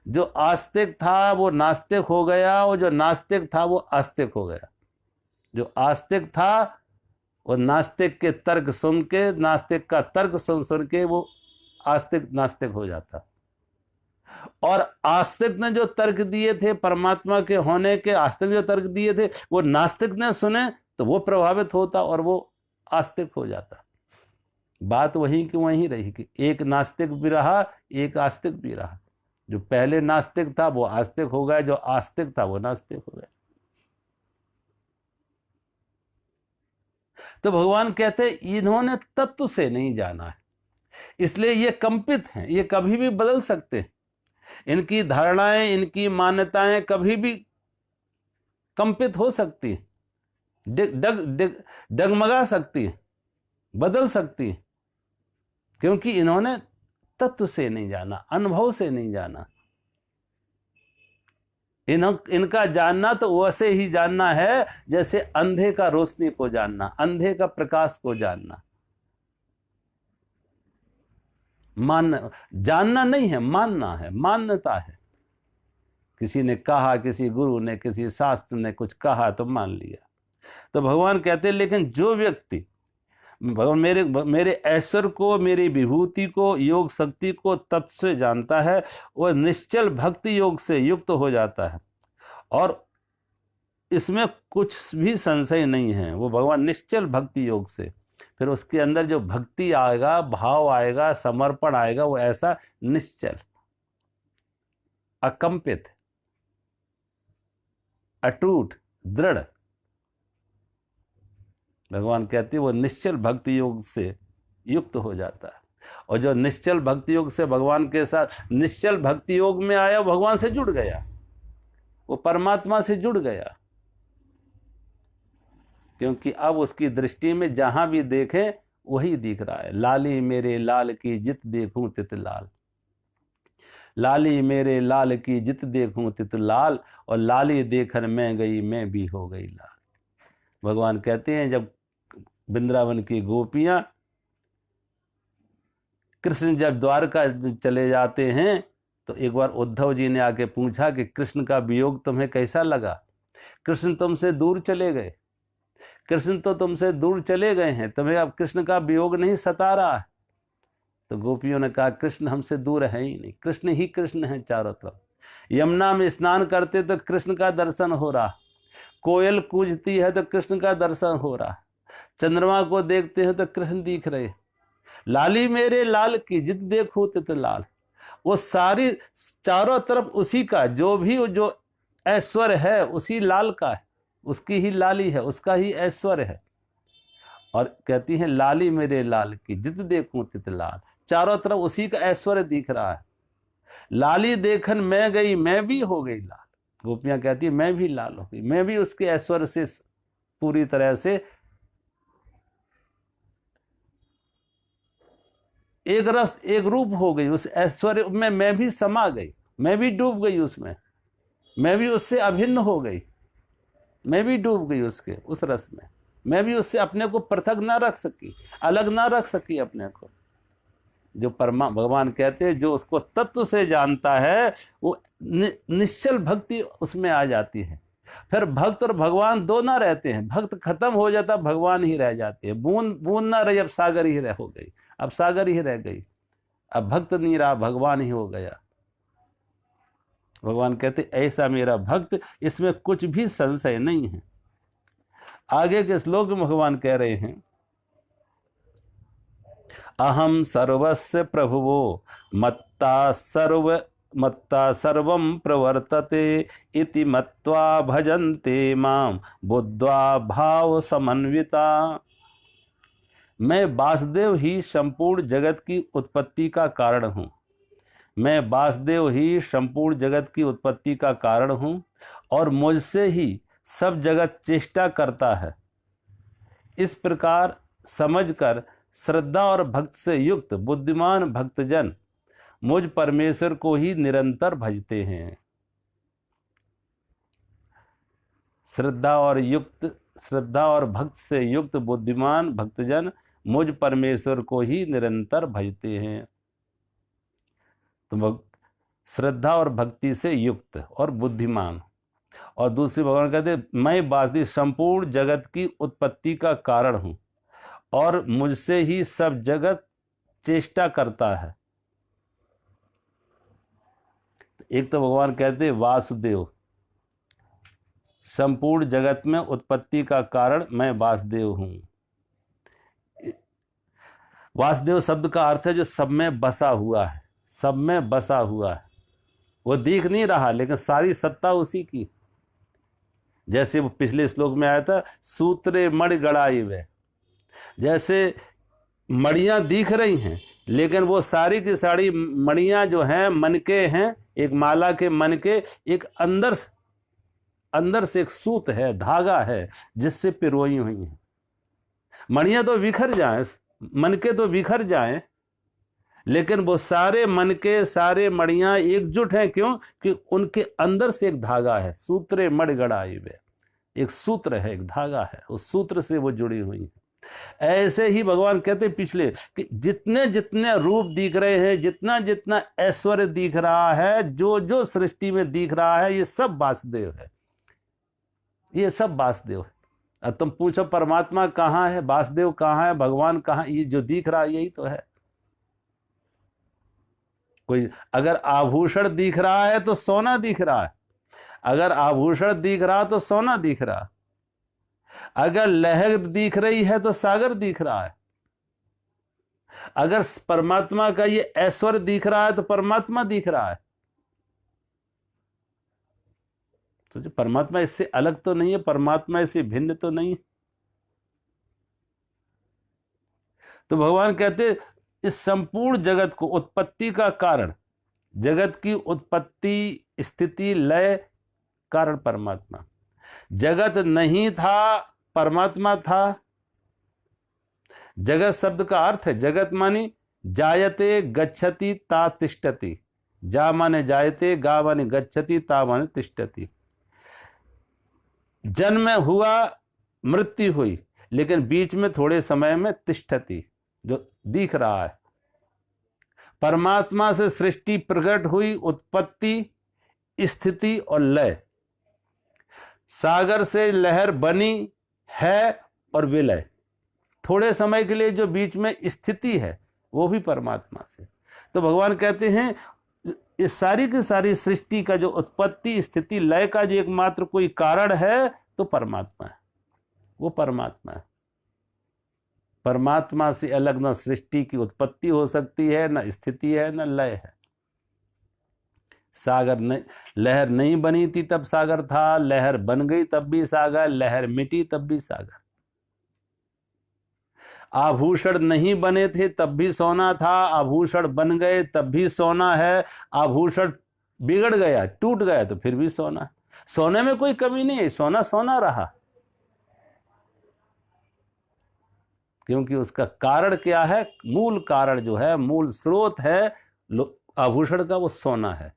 जो आस्तिक था वो नास्तिक हो गया, और जो नास्तिक था वो आस्तिक हो गया। जो आस्तिक था वो नास्तिक के तर्क सुन के, नास्तिक का तर्क सुन के वो आस्तिक नास्तिक हो जाता। और आस्तिक ने जो तर्क दिए थे परमात्मा के होने के, आस्तिक जो तर्क दिए थे वो नास्तिक ने सुने तो वो प्रभावित होता और वो आस्तिक हो जाता। बात वहीं की वहीं रही कि एक नास्तिक भी रहा, एक आस्तिक भी रहा। जो पहले नास्तिक था वो आस्तिक हो गया, जो आस्तिक था वो नास्तिक हो गया। तो भगवान कहते इन्होंने तत्व से नहीं जाना है, इसलिए ये कंपित हैं, ये कभी भी बदल सकते हैं। इनकी धारणाएं, इनकी मान्यताएं कभी भी कंपित हो सकती हैं, डगमगा सकती हैं, बदल सकती हैं, क्योंकि इन्होंने तत्व से नहीं जाना, अनुभव से नहीं जाना। इनका जानना तो वैसे ही जानना है जैसे अंधे का रोशनी को जानना, अंधे का प्रकाश को जानना। जानना नहीं है, मानना है, मान्यता है किसी ने कहा, किसी गुरु ने, किसी शास्त्र ने कुछ कहा तो मान लिया। तो भगवान कहते हैं लेकिन जो व्यक्ति भगवान मेरे ऐश्वर्य को, मेरी विभूति को, योग शक्ति को तत्व से जानता है, वह निश्चल भक्ति योग से युक्त हो जाता है और इसमें कुछ भी संशय नहीं है। वो भगवान निश्चल भक्ति योग से, फिर उसके अंदर जो भक्ति आएगा, भाव आएगा, समर्पण आएगा, वो ऐसा निश्चल, अकंपित, अटूट, दृढ़, भगवान कहते हैं वो निश्चल भक्ति योग से युक्त हो जाता है। और जो निश्चल भक्ति योग से भगवान के साथ निश्चल भक्ति योग में आया, भगवान से जुड़ गया, वो परमात्मा से जुड़ गया, क्योंकि अब उसकी दृष्टि में जहां भी देखे वही दिख रहा है। लाली मेरे लाल की जित देखूं तित लाल, लाली मेरे लाल की जित देखूं तित लाल, और लाली देखन मैं गई मैं भी हो गई लाल। भगवान कहते हैं जब वृंदावन की गोपियां, कृष्ण जब द्वारका चले जाते हैं तो एक बार उद्धव जी ने आके पूछा कि कृष्ण का वियोग तुम्हें कैसा लगा? कृष्ण तुमसे दूर चले गए, कृष्ण तो तुमसे दूर चले गए हैं, तुम्हें अब कृष्ण का वियोग नहीं सता रहा है? तो गोपियों ने कहा कृष्ण हमसे दूर है ही नहीं, कृष्ण ही कृष्ण है चारों तरफ। यमुना में स्नान करते तो कृष्ण का दर्शन हो रहा, कोयल कूजती है तो कृष्ण का दर्शन हो रहा, चंद्रमा को देखते हैं तो कृष्ण दिख रहे। लाली मेरे लाल की जित देखो तित लाल, वो सारी चारों तरफ उसी का जो ऐश्वर्य है उसी लाल का है, उसकी ही लाली है, उसका ही ऐश्वर्य है। और कहती हैं लाली मेरे लाल की जित देखूं तित लाल, चारों तरफ उसी का ऐश्वर्य दिख रहा है। लाली देखन मैं गई मैं भी हो गई लाल, गोपियां कहती है मैं भी लाल हो गई, मैं भी उसके ऐश्वर्य से पूरी तरह से एक रस एक रूप हो गई, उस ऐश्वर्य में मैं भी समा गई, मैं भी डूब गई उसमें, मैं भी उससे अभिन्न हो गई, मैं भी डूब गई उसके उस रस में, मैं भी उससे अपने को पृथक ना रख सकी, अलग ना रख सकी अपने को। जो भगवान कहते हैं जो उसको तत्व से जानता है वो निश्चल भक्ति उसमें आ जाती है। फिर भक्त और भगवान दो ना रहते हैं, भक्त खत्म हो जाता, भगवान ही रह जाते हैं। बूंद बूंद ना रही, अब सागर ही हो गई, अब सागर ही रह गई, अब भक्त नहीं रहा, भगवान ही हो गया। भगवान कहते ऐसा मेरा भक्त, इसमें कुछ भी संशय नहीं है। आगे के श्लोक में भगवान कह रहे हैं अहम सर्वस्य प्रभुवो मत्ता सर्वं प्रवर्तते इति मत्वा भजन्ते मां बुद्ध्वा भाव समन्विता। मैं वासुदेव ही संपूर्ण जगत की उत्पत्ति का कारण हूँ, मैं वासुदेव ही संपूर्ण जगत की उत्पत्ति का कारण हूँ और मुझसे ही सब जगत चेष्टा करता है। इस प्रकार समझकर श्रद्धा और भक्त से युक्त बुद्धिमान भक्तजन मुझ परमेश्वर को ही निरंतर भजते हैं। श्रद्धा और भक्त से युक्त बुद्धिमान भक्तजन मुझ परमेश्वर को ही निरंतर भजते हैं। तो श्रद्धा और भक्ति से युक्त और बुद्धिमान, और दूसरी भगवान कहते मैं वासुदेव संपूर्ण जगत की उत्पत्ति का कारण हूं और मुझसे ही सब जगत चेष्टा करता है। एक तो भगवान कहते वासुदेव, संपूर्ण जगत में उत्पत्ति का कारण मैं वासुदेव हूं। वासुदेव शब्द का अर्थ है जो सब में बसा हुआ है, सब में बसा हुआ है, वो दिख नहीं रहा लेकिन सारी सत्ता उसी की। जैसे वो पिछले श्लोक में आया था सूत्रे मणि गड़ाई वे, जैसे मणियां दिख रही हैं लेकिन वो सारी की सारी मणियां जो हैं मनके हैं, एक माला के मनके, एक अंदर से एक सूत है, धागा है जिससे पिरोई हुई हैं। मणियां तो बिखर जाएं, मनके तो बिखर जाएं, लेकिन वो सारे मनके सारे मणियां एकजुट हैं। क्यों? कि उनके अंदर से एक धागा है। सूत्रे मणि गड़ाई वे, एक सूत्र है, एक धागा है, उस सूत्र से वो जुड़ी हुई है। ऐसे ही भगवान कहते पिछले कि जितने जितने रूप दिख रहे हैं, जितना जितना ऐश्वर्य दिख रहा है, जो जो सृष्टि में दिख रहा है, ये सब वासुदेव है, ये सब वासुदेव है। अब तुम पूछो परमात्मा कहाँ है, वासुदेव कहाँ है, भगवान कहाँ, ये जो दिख रहा है यही तो है। कोई अगर आभूषण दिख रहा है तो सोना दिख रहा है, अगर आभूषण दिख रहा तो सोना दिख रहा, अगर लहर दिख रही है तो सागर दिख रहा है, अगर परमात्मा का ये ऐश्वर्य दिख रहा है तो परमात्मा दिख रहा है। तो जो परमात्मा इससे अलग तो नहीं है, परमात्मा इससे भिन्न तो नहीं है। तो भगवान कहते इस संपूर्ण जगत को, उत्पत्ति का कारण, जगत की उत्पत्ति स्थिति लय कारण परमात्मा। जगत नहीं था, परमात्मा था। जगत शब्द का अर्थ है, जगत मानी जायते गच्छति ता तिष्ठति। जा माने जायते, गा माने गच्छति, ता माने तिष्ठति। जन्म हुआ, मृत्यु हुई, लेकिन बीच में थोड़े समय में तिष्ठति, जो दिख रहा है। परमात्मा से सृष्टि प्रकट हुई, उत्पत्ति स्थिति और लय। सागर से लहर बनी है और विलय। थोड़े समय के लिए जो बीच में स्थिति है वो भी परमात्मा से। तो भगवान कहते हैं इस सारी की सारी सृष्टि का जो उत्पत्ति स्थिति लय का जो एकमात्र कोई कारण है तो परमात्मा है, वो परमात्मा है। परमात्मा से अलग न सृष्टि की उत्पत्ति हो सकती है, न स्थिति है, न लय है। सागर नहीं, लहर नहीं बनी थी तब सागर था, लहर बन गई तब भी सागर, लहर मिटी तब भी सागर। आभूषण नहीं बने थे तब भी सोना था, आभूषण बन गए तब भी सोना है। आभूषण बिगड़ गया, टूट गया तो फिर भी सोना। सोने में कोई कमी नहीं है, सोना सोना रहा, क्योंकि उसका कारण क्या है, मूल कारण जो है, मूल स्रोत है आभूषण का, वो सोना है।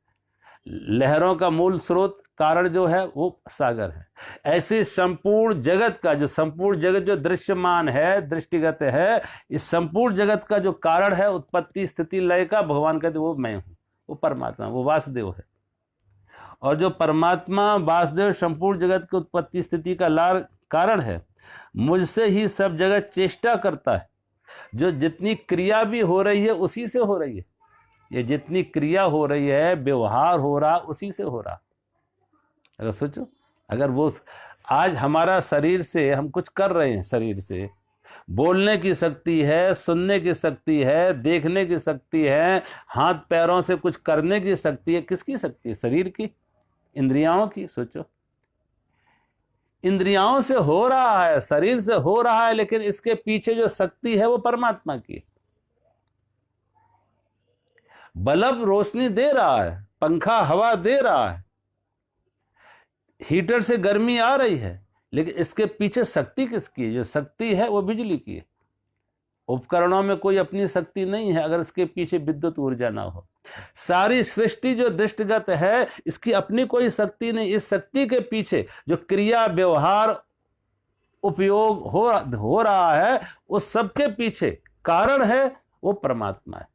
लहरों का मूल स्रोत कारण जो है वो सागर है। ऐसे संपूर्ण जगत का, जो संपूर्ण जगत जो दृश्यमान है, दृष्टिगत है, इस संपूर्ण जगत का जो कारण है उत्पत्ति स्थिति लय का, भगवान कहते वो मैं हूं, वो परमात्मा, वो वासुदेव है। और जो परमात्मा वासुदेव संपूर्ण जगत की उत्पत्ति स्थिति का कारण है, मुझसे ही सब जगत चेष्टा करता है। जो जितनी क्रिया भी हो रही है उसी से हो रही है। ये जितनी क्रिया हो रही है, व्यवहार हो रहा, उसी से हो रहा। अगर सोचो, अगर वो आज हमारा शरीर से हम कुछ कर रहे हैं, शरीर से बोलने की शक्ति है, सुनने की शक्ति है, देखने की शक्ति है, हाथ पैरों से कुछ करने की शक्ति है, किसकी शक्ति है? शरीर की, इंद्रियाओं की। सोचो, इंद्रियाओं से हो रहा है, शरीर से हो रहा है, लेकिन इसके पीछे जो शक्ति है वो परमात्मा की। बल्ब रोशनी दे रहा है, पंखा हवा दे रहा है, हीटर से गर्मी आ रही है, लेकिन इसके पीछे शक्ति किसकी है? जो शक्ति है वो बिजली की है। उपकरणों में कोई अपनी शक्ति नहीं है अगर इसके पीछे विद्युत ऊर्जा ना हो। सारी सृष्टि जो दृष्टिगत है, इसकी अपनी कोई शक्ति नहीं। इस शक्ति के पीछे जो क्रिया व्यवहार उपयोग हो रहा है, उस सबके पीछे कारण है वो परमात्मा है।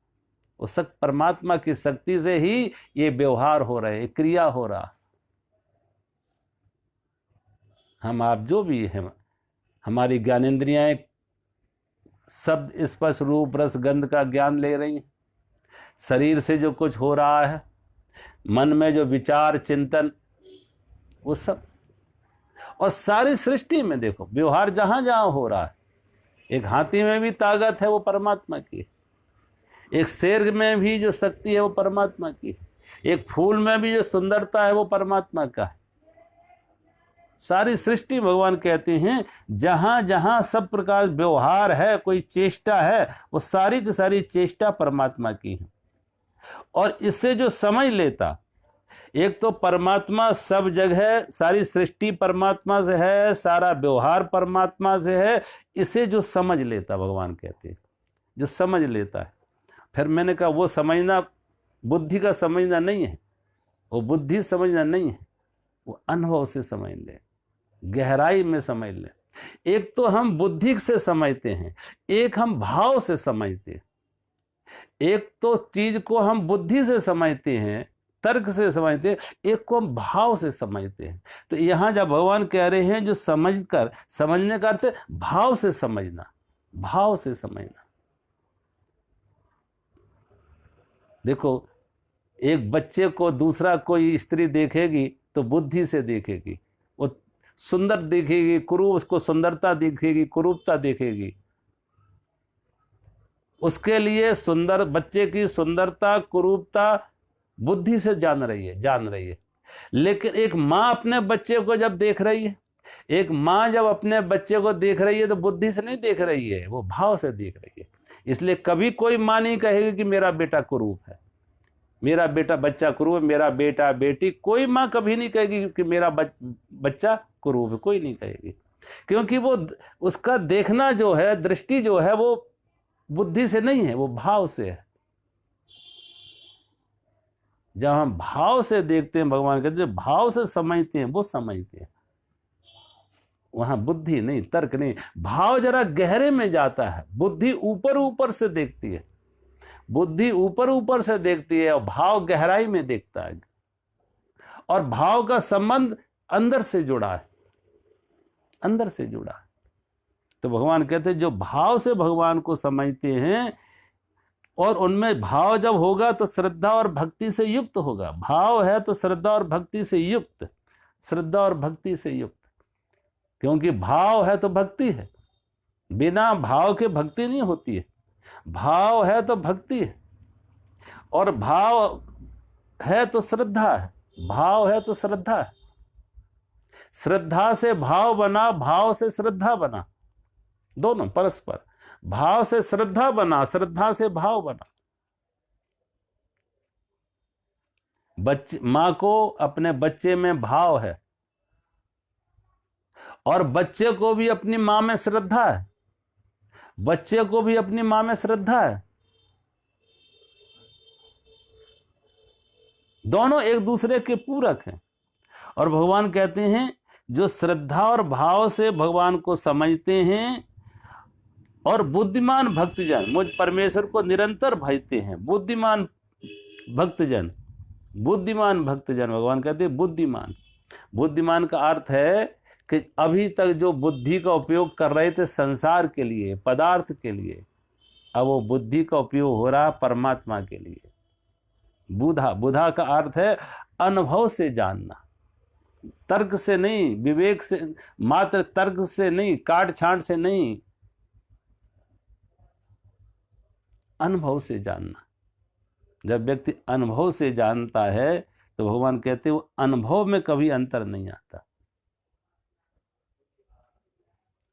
उस परमात्मा की शक्ति से ही ये व्यवहार हो रहे, क्रिया हो रहा। हम आप जो भी हैं, हमारी ज्ञानेंद्रियां शब्द स्पर्श रूप रस गंध का ज्ञान ले रही हैं। शरीर से जो कुछ हो रहा है, मन में जो विचार चिंतन, वो सब, और सारी सृष्टि में देखो व्यवहार जहां जहां हो रहा है। एक हाथी में भी ताकत है, वो परमात्मा की। एक शेर में भी जो शक्ति है वो परमात्मा की। एक फूल में भी जो सुंदरता है वो परमात्मा का है। सारी सृष्टि भगवान कहते हैं जहां जहां सब प्रकार व्यवहार है, कोई चेष्टा है, वो सारी की सारी चेष्टा परमात्मा की है। और इससे जो समझ लेता, एक तो परमात्मा सब जगह, सारी सृष्टि परमात्मा से है, सारा व्यवहार परमात्मा से है, इसे जो समझ लेता, भगवान कहते हैं जो समझ लेता है। फिर मैंने कहा वो समझना बुद्धि का समझना नहीं है, वो बुद्धि समझना नहीं है, वो अनुभव से समझ ले, गहराई में समझ ले। एक तो हम बुद्धि से समझते हैं, एक हम भाव से समझते हैं। एक तो चीज को हम बुद्धि से समझते हैं, तर्क से समझते हैं, एक को हम भाव से समझते हैं। तो यहां जब भगवान कह रहे हैं जो समझकर, समझने का अर्थ भाव से समझना, भाव से समझना। देखो, एक बच्चे को दूसरा कोई स्त्री देखेगी तो बुद्धि से देखेगी, वो सुंदर देखेगी, कुरूप, उसको सुंदरता दिखेगी, कुरूपता देखेगी। उसके लिए सुंदर बच्चे की सुंदरता, कुरूपता बुद्धि से जान रही है। लेकिन एक माँ अपने बच्चे को जब देख रही है, एक माँ जब अपने बच्चे को देख रही है तो बुद्धि से नहीं देख रही है, वो भाव से देख रही है। इसलिए कभी कोई माँ नहीं कहेगी कि मेरा बेटा कुरूप है, मेरा बेटा बच्चा कुरूप है, मेरा बेटा बेटी, कोई माँ कभी नहीं कहेगी कि मेरा बच्चा कुरूप है, कोई नहीं कहेगी। क्योंकि वो उसका देखना जो है, दृष्टि जो है, वो बुद्धि से नहीं है, वो भाव से है। जब हम भाव से देखते हैं, भगवान कहते हैं भाव से समझते हैं, वो समझते हैं। वहां बुद्धि नहीं, तर्क नहीं, भाव जरा गहरे में जाता है। बुद्धि ऊपर ऊपर से देखती है, बुद्धि ऊपर ऊपर से देखती है और भाव गहराई में देखता है। और भाव का संबंध अंदर से जुड़ा है, अंदर से जुड़ा है। तो भगवान कहते हैं जो भाव से भगवान को समझते हैं, और उनमें भाव जब होगा तो श्रद्धा और भक्ति से युक्त होगा। भाव है तो श्रद्धा और भक्ति से युक्त, श्रद्धा और भक्ति से युक्त। क्योंकि भाव है तो भक्ति है, बिना भाव के भक्ति नहीं होती है। भाव है तो भक्ति है, और भाव है तो श्रद्धा है, भाव है तो श्रद्धा है। श्रद्धा से भाव बना, भाव से श्रद्धा बना, दोनों परस्पर। भाव से श्रद्धा बना, श्रद्धा से भाव बना। मां को अपने बच्चे में भाव है, और बच्चे को भी अपनी मां में श्रद्धा है, बच्चे को भी अपनी मां में श्रद्धा है। दोनों एक दूसरे के पूरक हैं। और भगवान कहते हैं जो श्रद्धा और भाव से भगवान को समझते हैं और बुद्धिमान भक्तजन मुझ परमेश्वर को निरंतर भजते हैं। बुद्धिमान भक्तजन, बुद्धिमान भक्तजन, भगवान कहते हैं बुद्धिमान। बुद्धिमान का अर्थ है कि अभी तक जो बुद्धि का उपयोग कर रहे थे संसार के लिए, पदार्थ के लिए, अब वो बुद्धि का उपयोग हो रहा परमात्मा के लिए। बुधा, बुधा का अर्थ है अनुभव से जानना, तर्क से नहीं, विवेक से, मात्र तर्क से नहीं, काट छांट से नहीं, अनुभव से जानना। जब व्यक्ति अनुभव से जानता है तो भगवान कहते हैं वो अनुभव में कभी अंतर नहीं आता।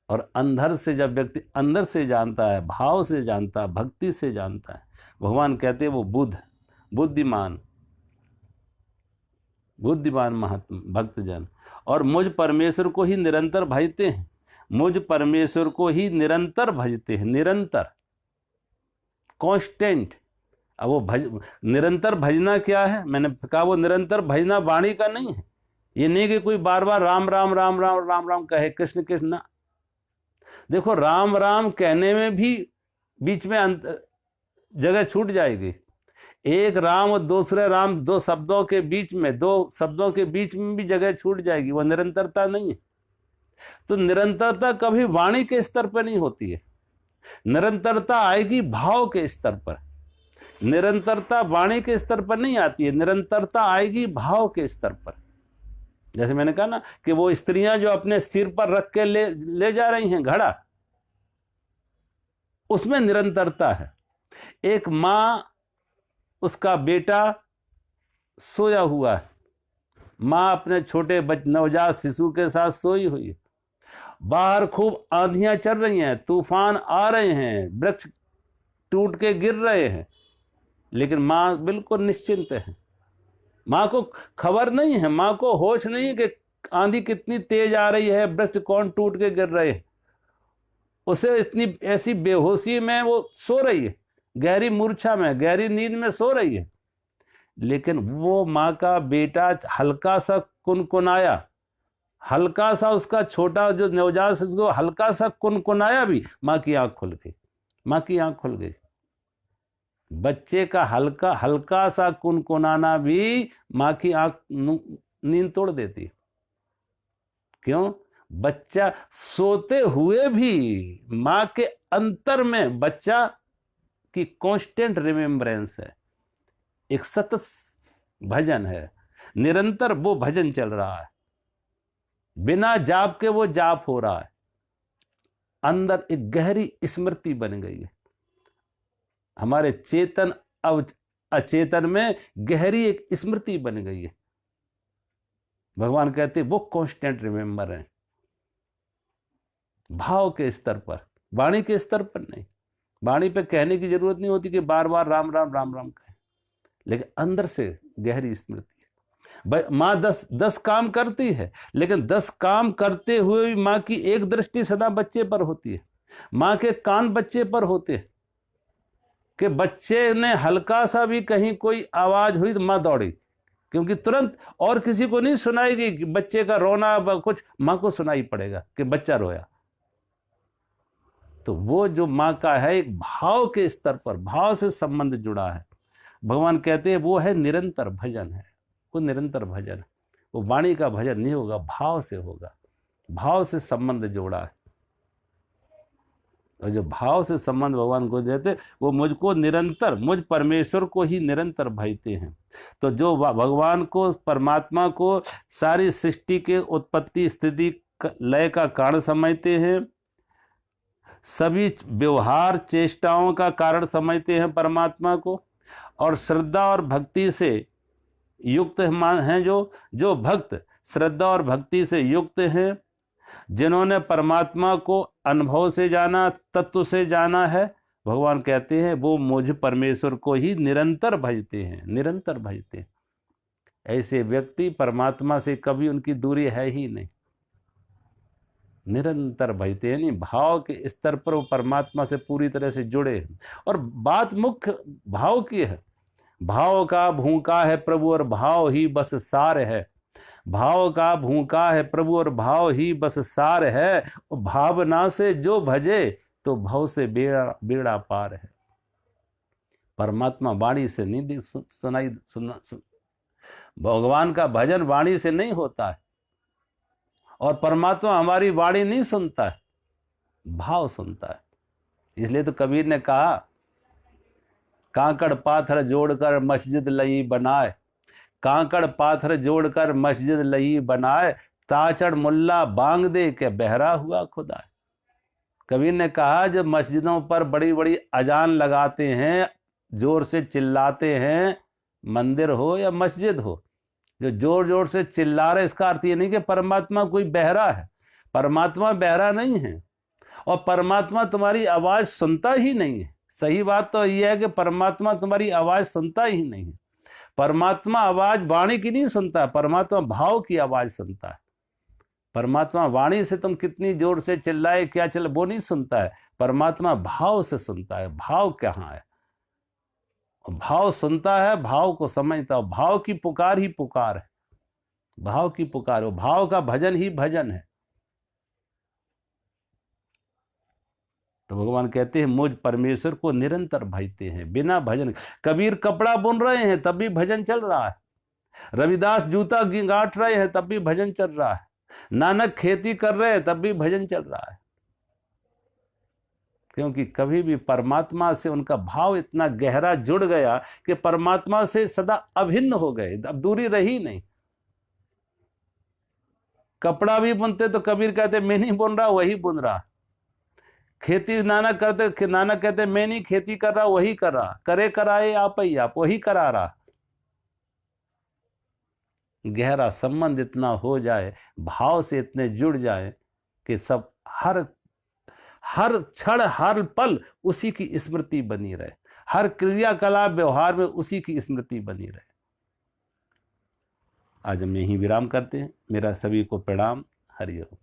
और अंदर से जब व्यक्ति अंदर से जानता है, भाव से जानता है, भक्ति से जानता है, भगवान कहते हैं वो बुद्धिमान, बुद्धिमान महात्मा भक्तजन। और मुझ परमेश्वर को ही निरंतर भजते हैं, मुझ परमेश्वर को ही निरंतर भजते हैं, निरंतर, कांस्टेंट। अब वो निरंतर भजना क्या है? मैंने कहा वो निरंतर भजना वाणी का नहीं है। ये नहीं कि कोई बार बार राम राम राम राम राम राम कहे, कृष्ण कृष्ण ना। देखो राम राम कहने में भी बीच में जगह छूट जाएगी। एक राम और दूसरे राम, दो शब्दों के बीच में, दो शब्दों के बीच में भी जगह छूट जाएगी, वो निरंतरता नहीं है। तो निरंतरता कभी वाणी के स्तर पर नहीं होती है, निरंतरता आएगी भाव के स्तर पर। निरंतरता वाणी के स्तर पर नहीं आती है, निरंतरता आएगी भाव के स्तर पर। जैसे मैंने कहा ना कि वो स्त्रियां जो अपने सिर पर रख के ले जा रही हैं घड़ा, उसमें निरंतरता है। एक मां, उसका बेटा सोया हुआ है, मां अपने छोटे नवजात शिशु के साथ सोई हुई है। बाहर खूब आंधियां चल रही हैं, तूफान आ रहे हैं, वृक्ष टूट के गिर रहे हैं, लेकिन मां बिल्कुल निश्चिंत है। मां को खबर नहीं है, मां को होश नहीं है कि आंधी कितनी तेज आ रही है, वृक्ष कौन टूट के गिर रहे हैं। उसे इतनी ऐसी बेहोशी में वो सो रही है, गहरी मूर्छा में, गहरी नींद में सो रही है। लेकिन वो मां का बेटा हल्का सा कुनकुनाया, हल्का सा उसका छोटा जो नवजात शिशु को हल्का सा कुनकुनाया भी, माँ की आंख खुल गई, माँ की आंख खुल गई। बच्चे का हल्का हल्का सा कुनकुनाना भी माँ की आंख नींद तोड़ देती है। क्यों? बच्चा सोते हुए भी माँ के अंतर में बच्चा की कांस्टेंट रिमेम्बरेंस है, एक सतत भजन है, निरंतर वो भजन चल रहा है, बिना जाप के वो जाप हो रहा है, अंदर एक गहरी स्मृति बन गई है। हमारे चेतन अचेतन में गहरी एक स्मृति बन गई है। भगवान कहते वो कांस्टेंट रिमेंबर है, भाव के स्तर पर, वाणी के स्तर पर नहीं। वाणी पे कहने की जरूरत नहीं होती कि बार बार राम राम राम राम कहें, लेकिन अंदर से गहरी स्मृति है। माँ 10 काम करती है, लेकिन 10 काम करते हुए भी माँ की एक दृष्टि सदा बच्चे पर होती है। माँ के कान बच्चे पर होते हैं कि बच्चे ने हल्का सा भी कहीं कोई आवाज हुई तो माँ दौड़ी, क्योंकि तुरंत और किसी को नहीं सुनाएगी कि बच्चे का रोना कुछ, माँ को सुनाई पड़ेगा कि बच्चा रोया। तो वो जो माँ का है एक भाव के स्तर पर, भाव से संबंध जुड़ा है। भगवान कहते हैं वो है निरंतर भजन है, वो निरंतर भजन है। वो वाणी का भजन नहीं होगा, भाव से होगा, भाव से संबंध जोड़ा है। और जो भाव से संबंध भगवान को देते, वो मुझको निरंतर, मुझ परमेश्वर को ही निरंतर भजते हैं। तो जो भगवान को, परमात्मा को सारी सृष्टि के उत्पत्ति स्थिति लय का कारण समझते हैं, सभी व्यवहार चेष्टाओं का कारण समझते हैं परमात्मा को, और श्रद्धा और भक्ति से युक्त हैं, जो भक्त श्रद्धा और भक्ति से युक्त हैं, जिन्होंने परमात्मा को अनुभव से जाना, तत्व से जाना है, भगवान कहते हैं वो मुझ परमेश्वर को ही निरंतर भजते हैं, निरंतर भजते हैं। ऐसे व्यक्ति परमात्मा से कभी उनकी दूरी है ही नहीं, निरंतर भजते हैं। नहीं, भाव के स्तर पर वो परमात्मा से पूरी तरह से जुड़े हैं। और बात मुख्य भाव की है। भाव का भूखा है प्रभु और भाव ही बस सार है, भाव का भूखा है प्रभु और भाव ही बस सार है, भावना से जो भजे तो भव से बेड़ा पार है। परमात्मा वाणी से नहीं सुनाई भगवान का भजन वाणी से नहीं होता है, और परमात्मा हमारी वाणी नहीं सुनता है, भाव सुनता है। इसलिए तो कबीर ने कहा, कांकड़ पाथर जोड़कर मस्जिद लई बनाए, कांकड़ पाथर जोड़कर मस्जिद लई बनाए, ताचड़ मुल्ला बांग दे के बहरा हुआ खुदा। कबीर ने कहा, जब मस्जिदों पर बड़ी बड़ी अजान लगाते हैं, जोर से चिल्लाते हैं, मंदिर हो या मस्जिद हो, जो जोर जोर से चिल्ला रहे, इसका अर्थ ये नहीं कि परमात्मा कोई बहरा है। परमात्मा बहरा नहीं है, और परमात्मा तुम्हारी आवाज सुनता ही नहीं है। सही बात तो यह है कि परमात्मा तुम्हारी आवाज सुनता ही नहीं है। परमात्मा आवाज वाणी की नहीं सुनता, परमात्मा भाव की आवाज सुनता है। परमात्मा वाणी से तुम कितनी जोर से चिल्लाए क्या चल, वो नहीं सुनता है। परमात्मा भाव से सुनता है। भाव कहाँ है? भाव सुनता है, भाव को समझता है। भाव की पुकार ही पुकार है, भाव की पुकार है, भाव का भजन ही भजन है। तो भगवान कहते हैं मुझ परमेश्वर को निरंतर भजते हैं बिना भजन। कबीर कपड़ा बुन रहे हैं तब भी भजन चल रहा है, रविदास जूता गांठ रहे हैं तब भी भजन चल रहा है, नानक खेती कर रहे हैं तब भी भजन चल रहा है। क्योंकि कभी भी परमात्मा से उनका भाव इतना गहरा जुड़ गया कि परमात्मा से सदा अभिन्न हो गए, अब दूरी रही नहीं। कपड़ा भी बुनते तो कबीर कहते मैं नहीं बुन रहा, वही बुन रहा। खेती नानक करते, नानक कहते मैं नहीं खेती कर रहा, वही कर रहा। करे कराए आप ही आप, वही करा रहा। गहरा संबंध इतना हो जाए, भाव से इतने जुड़ जाए कि सब हर क्षण हर पल उसी की स्मृति बनी रहे, हर क्रियाकलाप व्यवहार में उसी की स्मृति बनी रहे। आज हम यहीं विराम करते हैं। मेरा सभी को प्रणाम। हरि ओम।